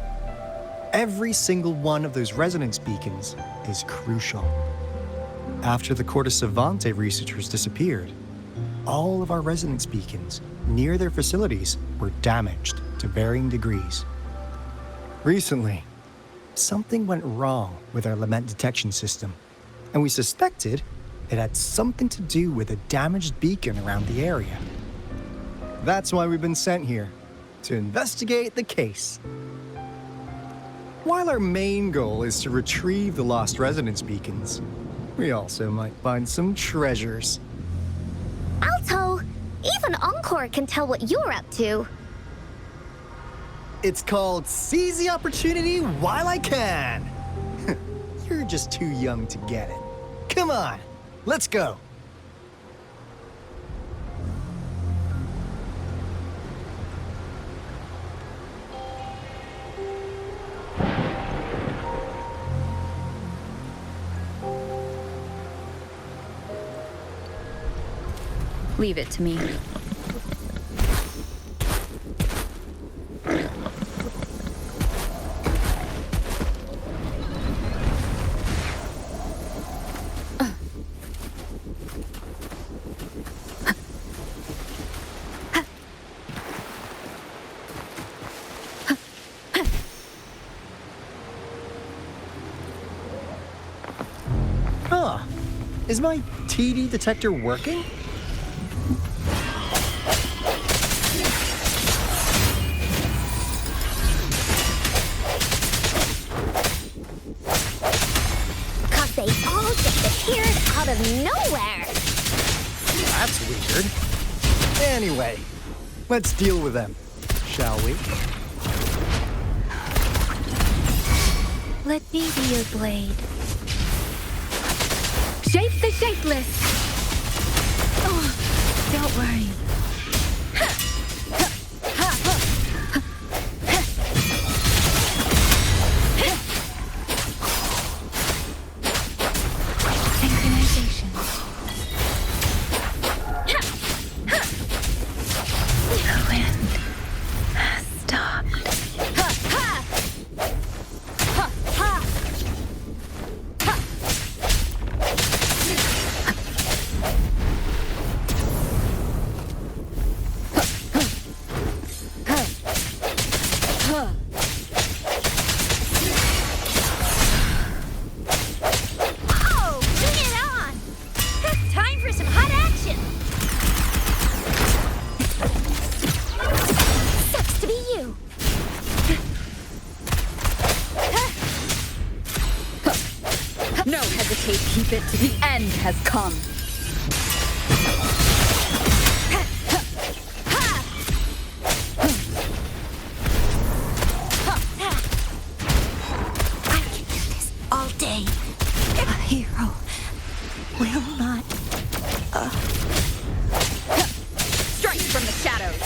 Every single one of those resonance beacons is crucial. After the Corda Savante researchers disappeared, all of our resonance beacons near their facilities were damaged to varying degrees. Recently, something went wrong with our lament detection system, and we suspected it had something to do with a damaged beacon around the area. That's why we've been sent here, to investigate the case. While our main goal is to retrieve the lost resonance beacons, we also might find some treasures. Alto, even Encore can tell what you're up to. It's called Seize the Opportunity While I Can. You're just too young to get it. Come on, let's go. Leave it to me. Huh. Is my TD detector working? Cause they all just appeared out of nowhere. That's weird. Anyway, let's deal with them, shall we? Let me be your blade. Shape the shapeless! Oh, don't worry. Synchronization. The wind has stopped. Oh, bring it on! Time for some hot action! Sucks to be you. No hesitate, keep it. The end has come. I can do this all day. A hero will not. Strike from the shadows.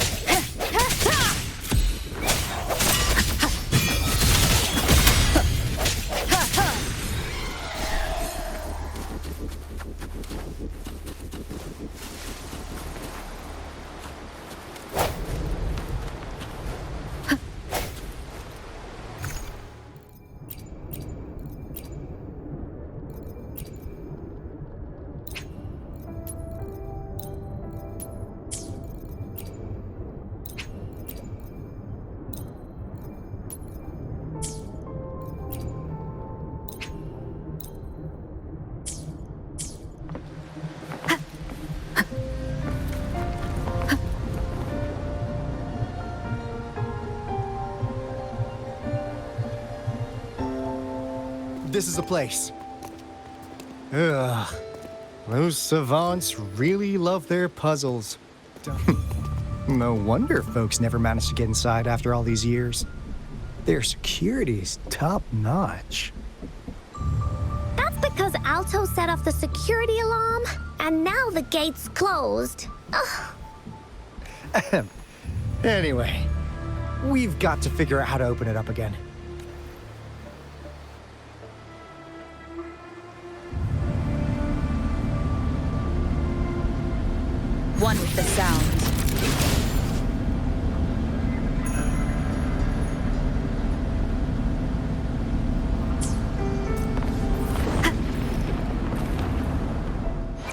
This is the place. Ugh. Those savants really love their puzzles. No wonder folks never managed to get inside after all these years. Their security's top-notch. That's because Alto set off the security alarm, and now the gate's closed. Ugh. Anyway, we've got to figure out how to open it up again. One with the sound.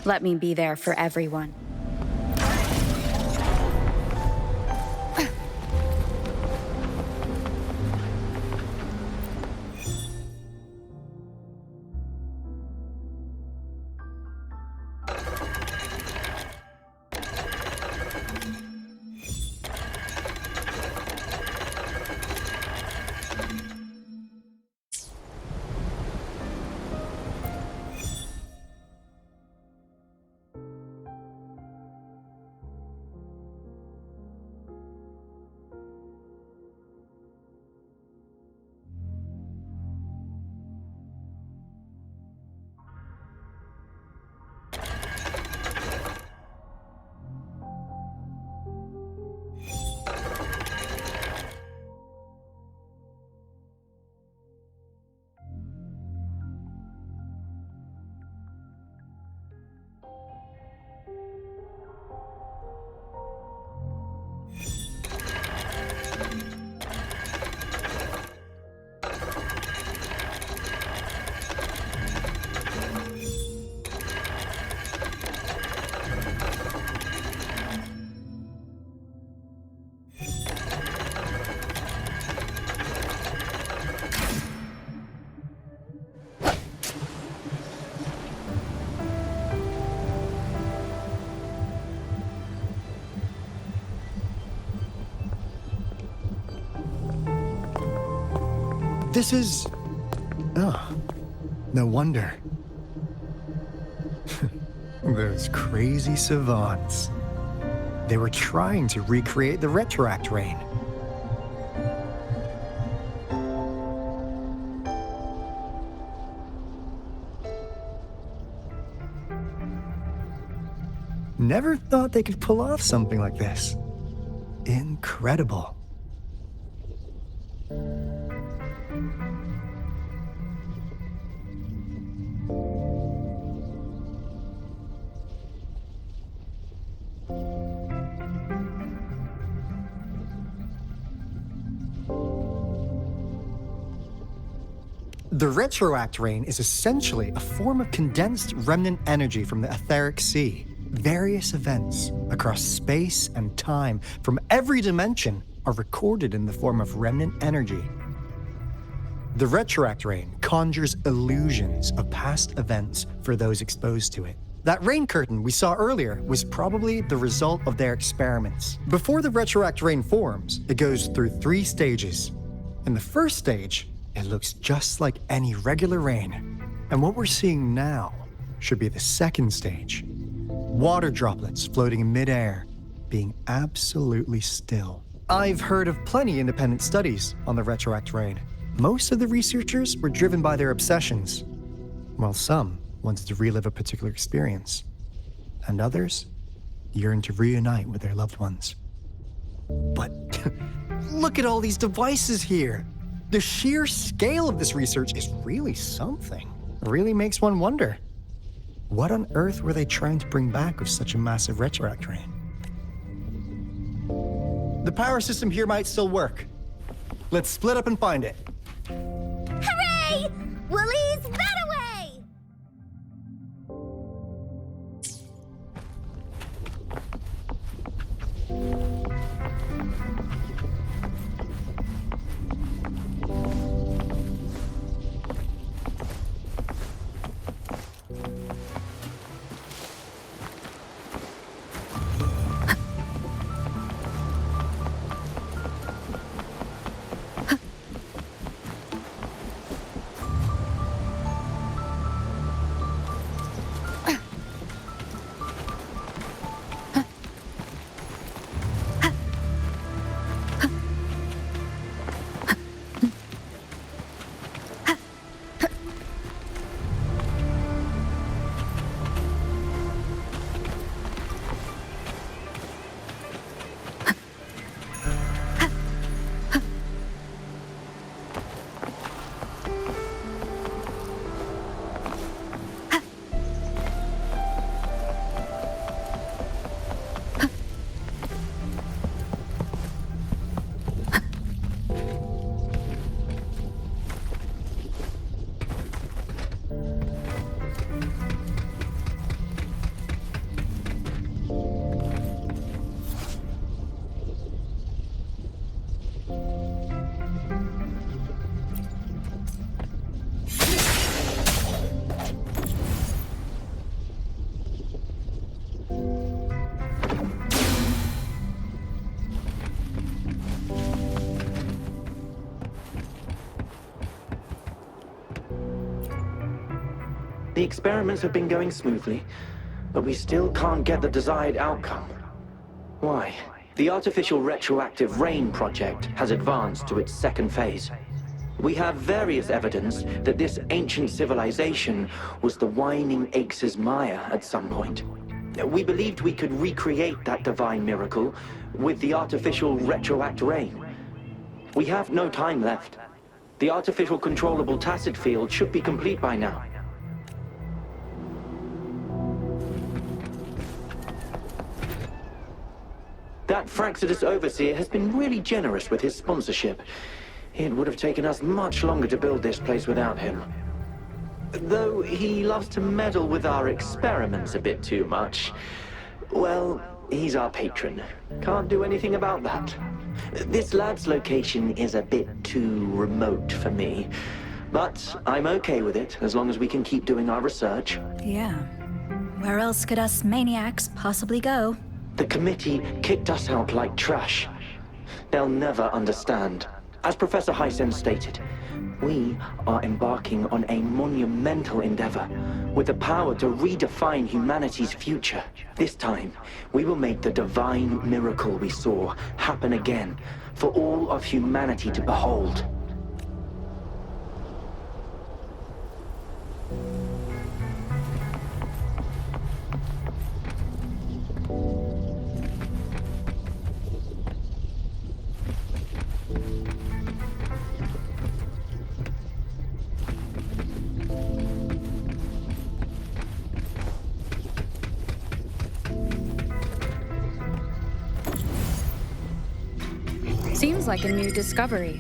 Let me be there for everyone. This is... Oh, no wonder. Those crazy savants. They were trying to recreate the retroact rain. Never thought they could pull off something like this. Incredible. The retroact rain is essentially a form of condensed remnant energy from the etheric sea. Various events across space and time from every dimension are recorded in the form of remnant energy. The retroact rain conjures illusions of past events for those exposed to it. That rain curtain we saw earlier was probably the result of their experiments. Before the retroact rain forms, it goes through 3 stages. In the first stage, it looks just like any regular rain. And what we're seeing now should be the second stage. Water droplets floating in midair, being absolutely still. I've heard of plenty independent studies on the retroact rain. Most of the researchers were driven by their obsessions, while some wanted to relive a particular experience, and others yearned to reunite with their loved ones. But look at all these devices here. The sheer scale of this research is really something. It really makes one wonder. What on earth were they trying to bring back with such a massive retroact rain? The power system here might still work. Let's split up and find it. Hooray! Willie's Betaway! The experiments have been going smoothly, but we still can't get the desired outcome. Why? The artificial retroactive rain project has advanced to its second phase. We have various evidence that this ancient civilization was the Whining Axis Maya at some point. We believed we could recreate that divine miracle with the artificial retroact rain. We have no time left. The artificial controllable tacit field should be complete by now. That Fraxidus Overseer has been really generous with his sponsorship. It would have taken us much longer to build this place without him. Though he loves to meddle with our experiments a bit too much. Well, he's our patron. Can't do anything about that. This lab's location is a bit too remote for me. But I'm okay with it, as long as we can keep doing our research. Yeah. Where else could us maniacs possibly go? The committee kicked us out like trash. They'll never understand. As Professor Hysen stated, We are embarking on a monumental endeavor with the power to redefine humanity's future. This time, we will make the divine miracle we saw happen again for all of humanity to behold. Seems like a new discovery.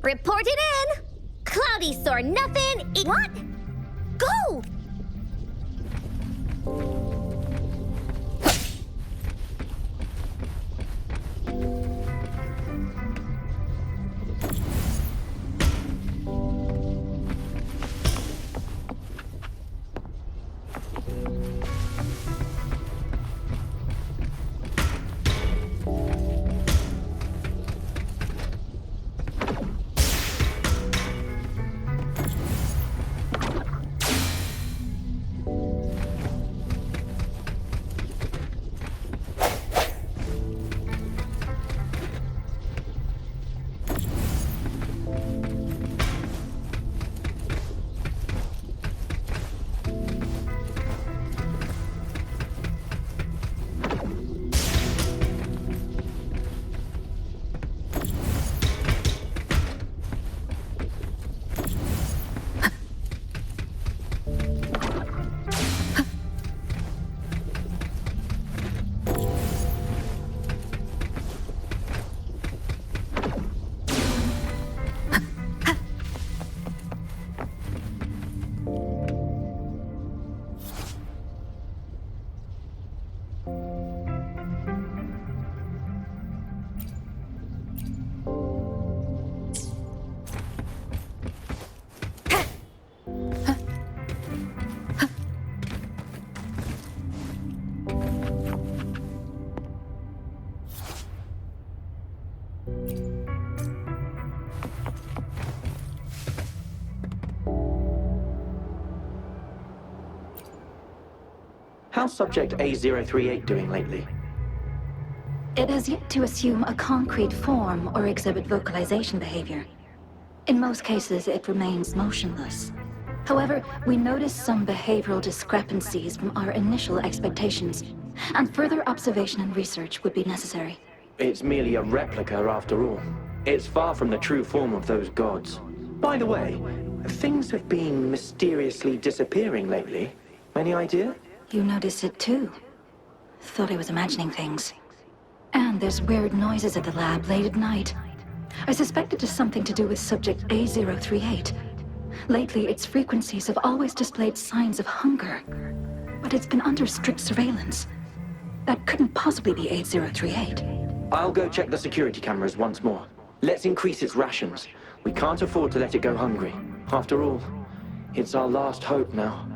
Report it in! Cloudy saw nothing. What? Go! How's Subject A038 doing lately? It has yet to assume a concrete form or exhibit vocalization behavior. In most cases, it remains motionless. However, we noticed some behavioral discrepancies from our initial expectations, and further observation and research would be necessary. It's merely a replica after all. It's far from the true form of those gods. By the way, things have been mysteriously disappearing lately. Any idea? You noticed it too. Thought I was imagining things. And there's weird noises at the lab late at night. I suspect it is something to do with subject A038. Lately, its frequencies have always displayed signs of hunger, but it's been under strict surveillance. That couldn't possibly be A038. I'll go check the security cameras once more. Let's increase its rations. We can't afford to let it go hungry. After all, it's our last hope now.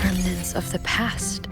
Remnants of the past.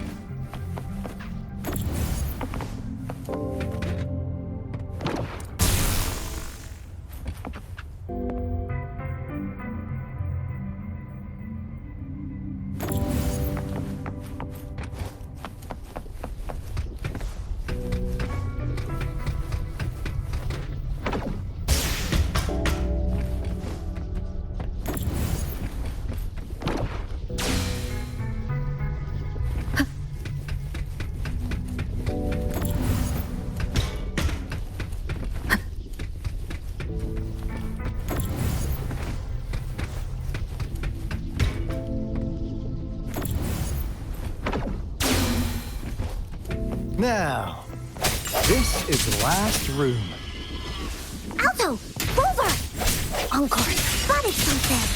Now, this is the last room. Alto! Rover! Encore, spotted something!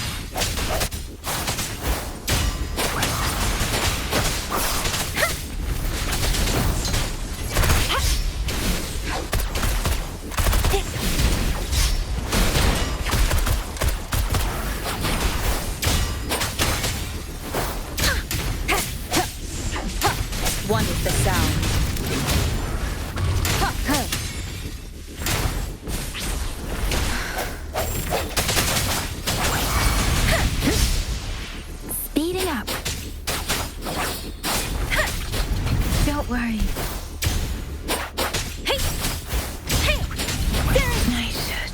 One is the sound. Speeding up. Don't worry. Hey! Hey! Nice shot.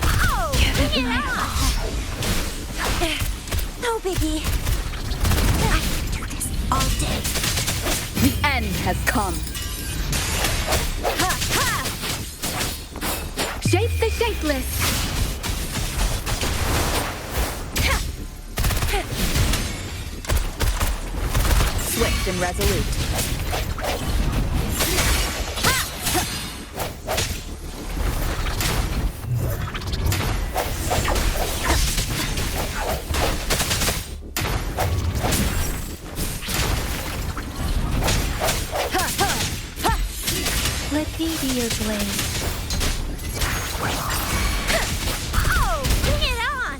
Oh! Give it my No biggie. I could do this all day. The end has come. Ha ha! Shape the shapeless. Swift and resolute. Let me be your blade. Oh! Bring it on!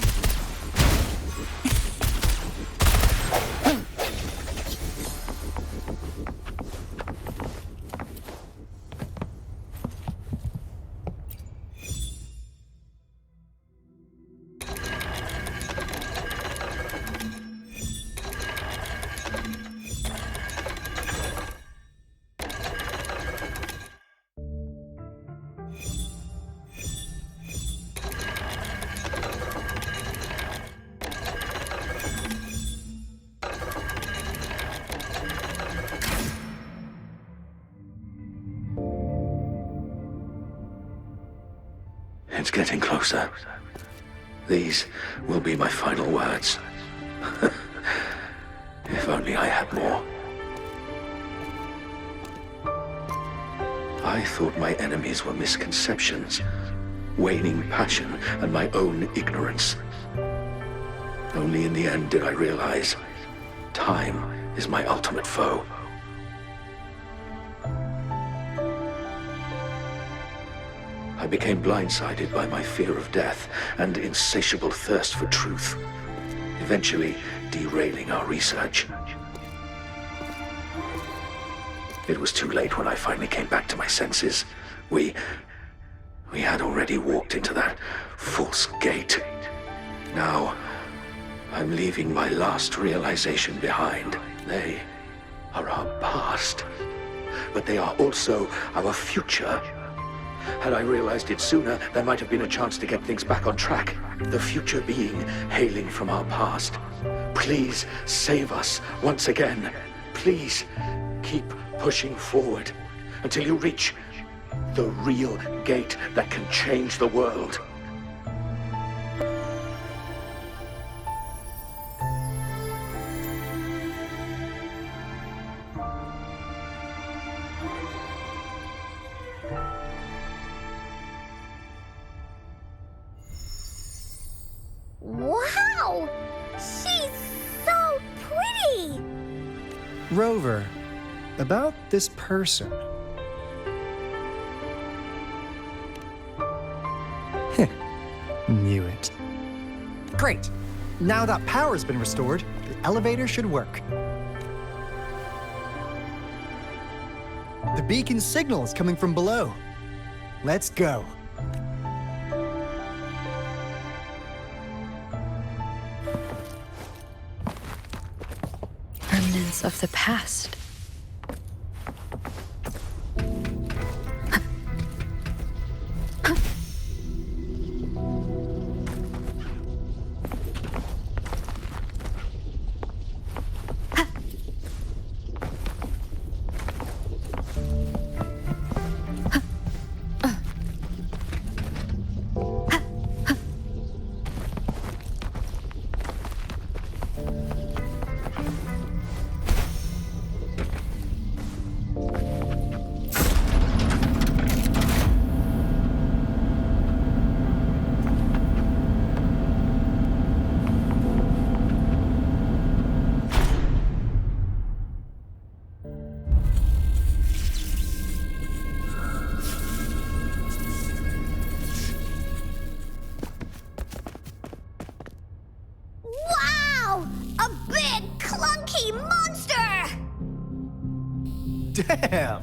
It's getting closer. These will be my final words. If only I had more. I thought my enemies were misconceptions, waning passion, and my own ignorance. Only in the end did I realize time is my ultimate foe. I became blindsided by my fear of death and insatiable thirst for truth, eventually derailing our research. It was too late when I finally came back to my senses. We had already walked into that false gate. Now, I'm leaving my last realization behind. They are our past, but they are also our future. Had I realized it sooner, there might have been a chance to get things back on track. The future being hailing from our past. Please save us once again. Please keep pushing forward until you reach the real gate that can change the world. Wow! She's so pretty! Rover, about this person. Knew it. Great! Now that power's been restored, the elevator should work. The beacon signal is coming from below. Let's go. Remnants of the past. Wow! A big, clunky monster! Damn!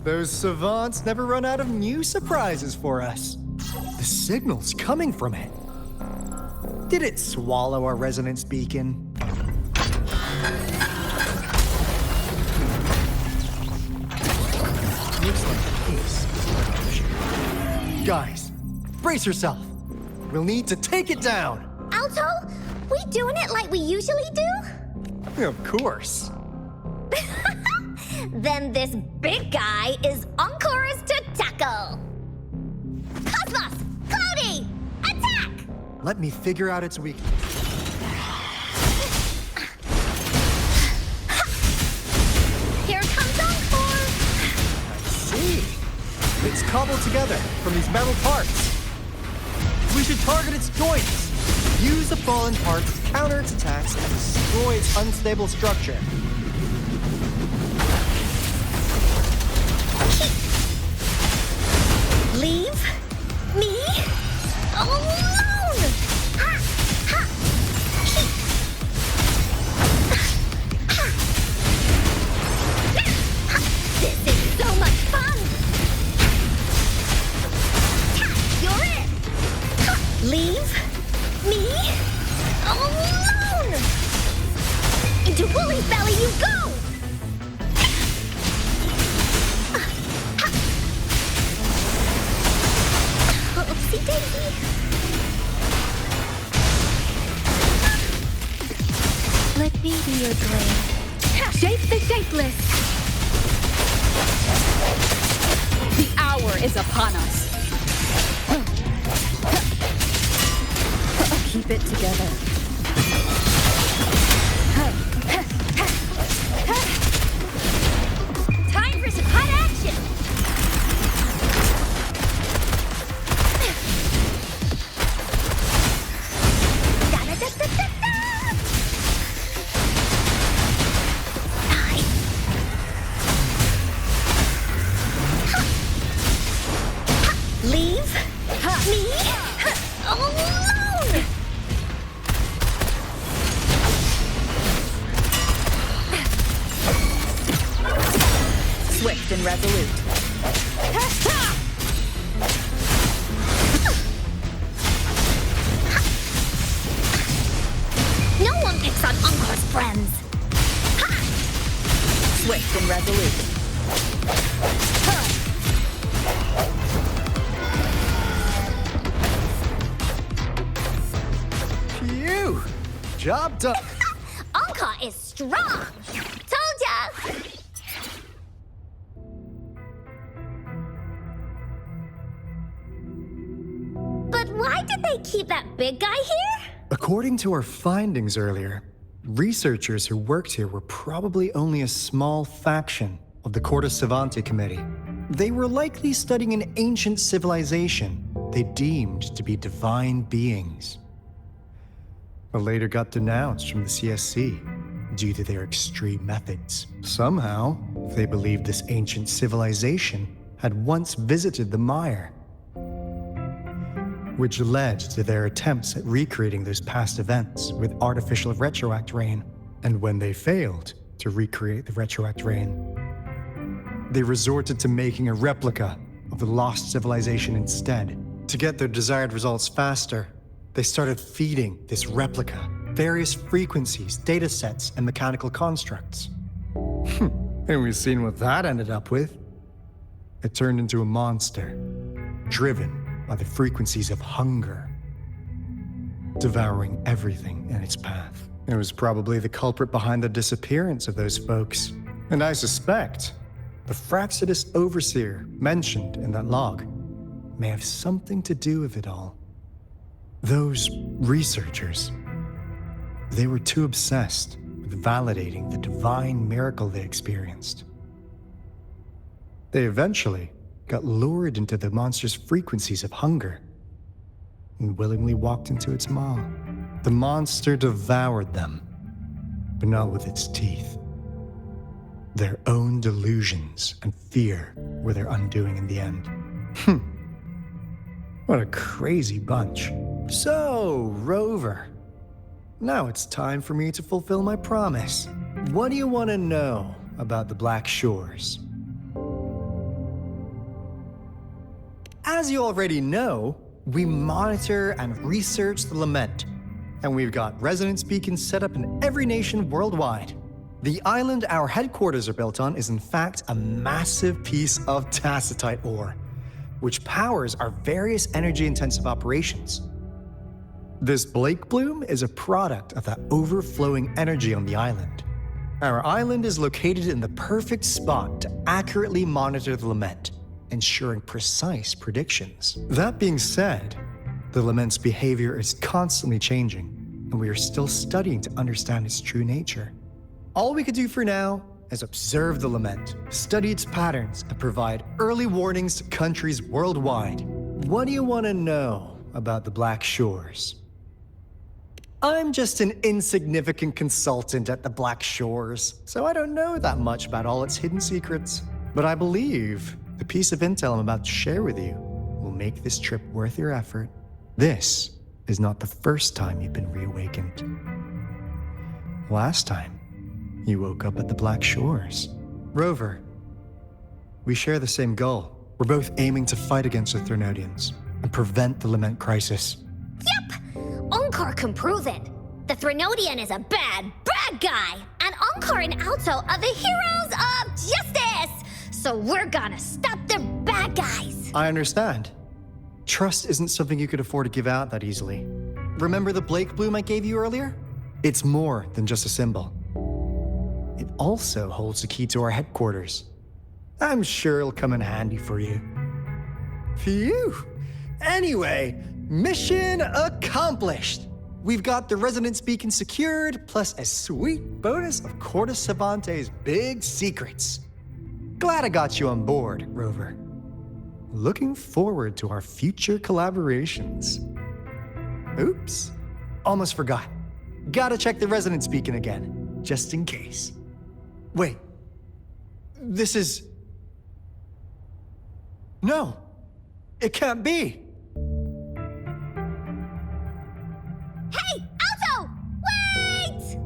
Those savants never run out of new surprises for us. The signal's coming from it. Did it swallow our resonance beacon? Looks like the case. Guys, brace yourself. We'll need to take it down. Alto, we doing it like we usually do? Of course. Then this big guy is Encore's to tackle. Cosmos! Cloudy! Attack! Let me figure out its weakness. Here comes Encore! I see. It's cobbled together from these metal parts. We should target its joints. Use the fallen parts to counter its attacks and destroy its unstable structure. Leave me alone! Ha! Ha! This is so much fun! You're it! Leave me alone! Into Wooly's belly you go! Oopsie daisy! Let me be your blade. Shape the shapeless! The hour is upon us. Keep it together. Time for some hot action! leave me alone! Swift and resolute. No one picks on Unkar's friends. Swift and resolute. Phew! Job done. Unkar is strong! Told ya! But why did they keep that big guy here? According to our findings earlier, researchers who worked here were probably only a small faction of the Corte Savante Committee. They were likely studying an ancient civilization they deemed to be divine beings, but later got denounced from the CSC due to their extreme methods. Somehow, they believed this ancient civilization had once visited the Mire, which led to their attempts at recreating those past events with artificial retroact rain. And when they failed to recreate the retroact rain, they resorted to making a replica of the lost civilization instead. To get their desired results faster, they started feeding this replica various frequencies, data sets, and mechanical constructs. And we've seen what that ended up with. It turned into a monster, driven by the frequencies of hunger, devouring everything in its path. It was probably the culprit behind the disappearance of those folks. And I suspect the Fraxidus Overseer mentioned in that log may have something to do with it all. Those researchers, they were too obsessed with validating the divine miracle they experienced. They eventually got lured into the monster's frequencies of hunger and willingly walked into its maw. The monster devoured them, but not with its teeth. Their own delusions and fear were their undoing in the end. What a crazy bunch. So, Rover, now it's time for me to fulfill my promise. What do you want to know about the Black Shores? As you already know, we monitor and research the Lament, and we've got resonance beacons set up in every nation worldwide. The island our headquarters are built on is in fact a massive piece of tacitite ore, which powers our various energy-intensive operations. This Blake Bloom is a product of that overflowing energy on the island. Our island is located in the perfect spot to accurately monitor the Lament, ensuring precise predictions. That being said, the Lament's behavior is constantly changing, and we are still studying to understand its true nature. All we could do for now is observe the Lament, study its patterns, and provide early warnings to countries worldwide. What do you want to know about the Black Shores? I'm just an insignificant consultant at the Black Shores, so I don't know that much about all its hidden secrets. But I believe the piece of intel I'm about to share with you will make this trip worth your effort. This is not the first time you've been reawakened. Last time, you woke up at the Black Shores. Rover, we share the same goal. We're both aiming to fight against the Threnodians and prevent the Lament crisis. Yep! Unkar can prove it. The Threnodian is a bad, bad guy, and Unkar and Alto are the heroes of justice! So we're gonna stop the bad guys! I understand. Trust isn't something you could afford to give out that easily. Remember the Blake Bloom I gave you earlier? It's more than just a symbol. It also holds the key to our headquarters. I'm sure it'll come in handy for you. Phew! Anyway, mission accomplished! We've got the resonance beacon secured, plus a sweet bonus of Corte Savante's big secrets. Glad I got you on board, Rover. Looking forward to our future collaborations. Oops, almost forgot. Gotta check the resonance beacon again, just in case. Wait, this is... No, It can't be! Hey, Alto! Wait!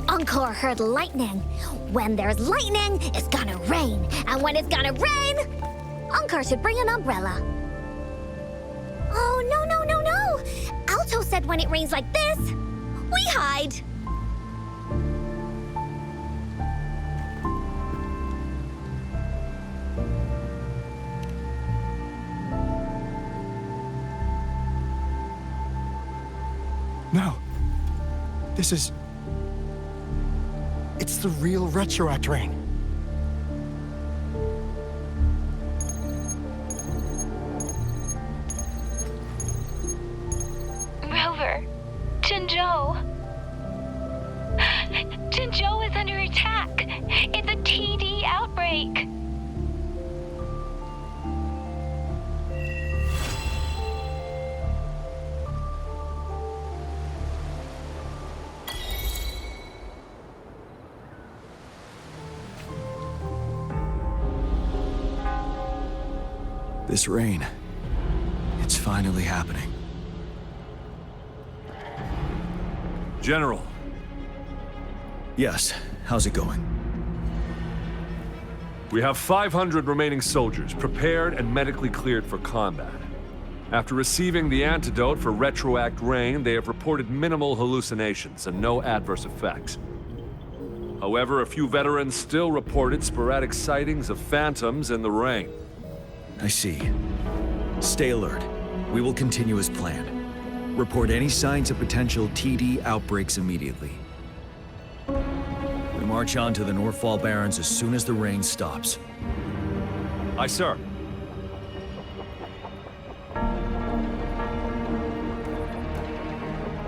Encore heard lightning. When there's lightning, it's gonna rain. And when it's gonna rain, Encore should bring an umbrella. Oh, no, no, no, no! Alto said when it rains like this, we hide. No. This is... It's the real Retroact rain. Rover, Jinzhou. Jinzhou is under attack. It's a TD outbreak. This rain, it's finally happening. General. Yes, how's it going? We have 500 remaining soldiers prepared and medically cleared for combat. After receiving the antidote for Retroact rain, they have reported minimal hallucinations and no adverse effects. However, a few veterans still reported sporadic sightings of phantoms in the rain. I see. Stay alert. We will continue as planned. Report any signs of potential TD outbreaks immediately. We march on to the Northfall Barrens as soon as the rain stops. Aye, sir.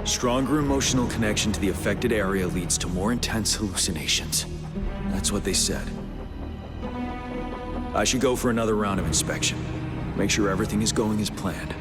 Stronger emotional connection to the affected area leads to more intense hallucinations. That's what they said. I should go for another round of inspection. Make sure everything is going as planned.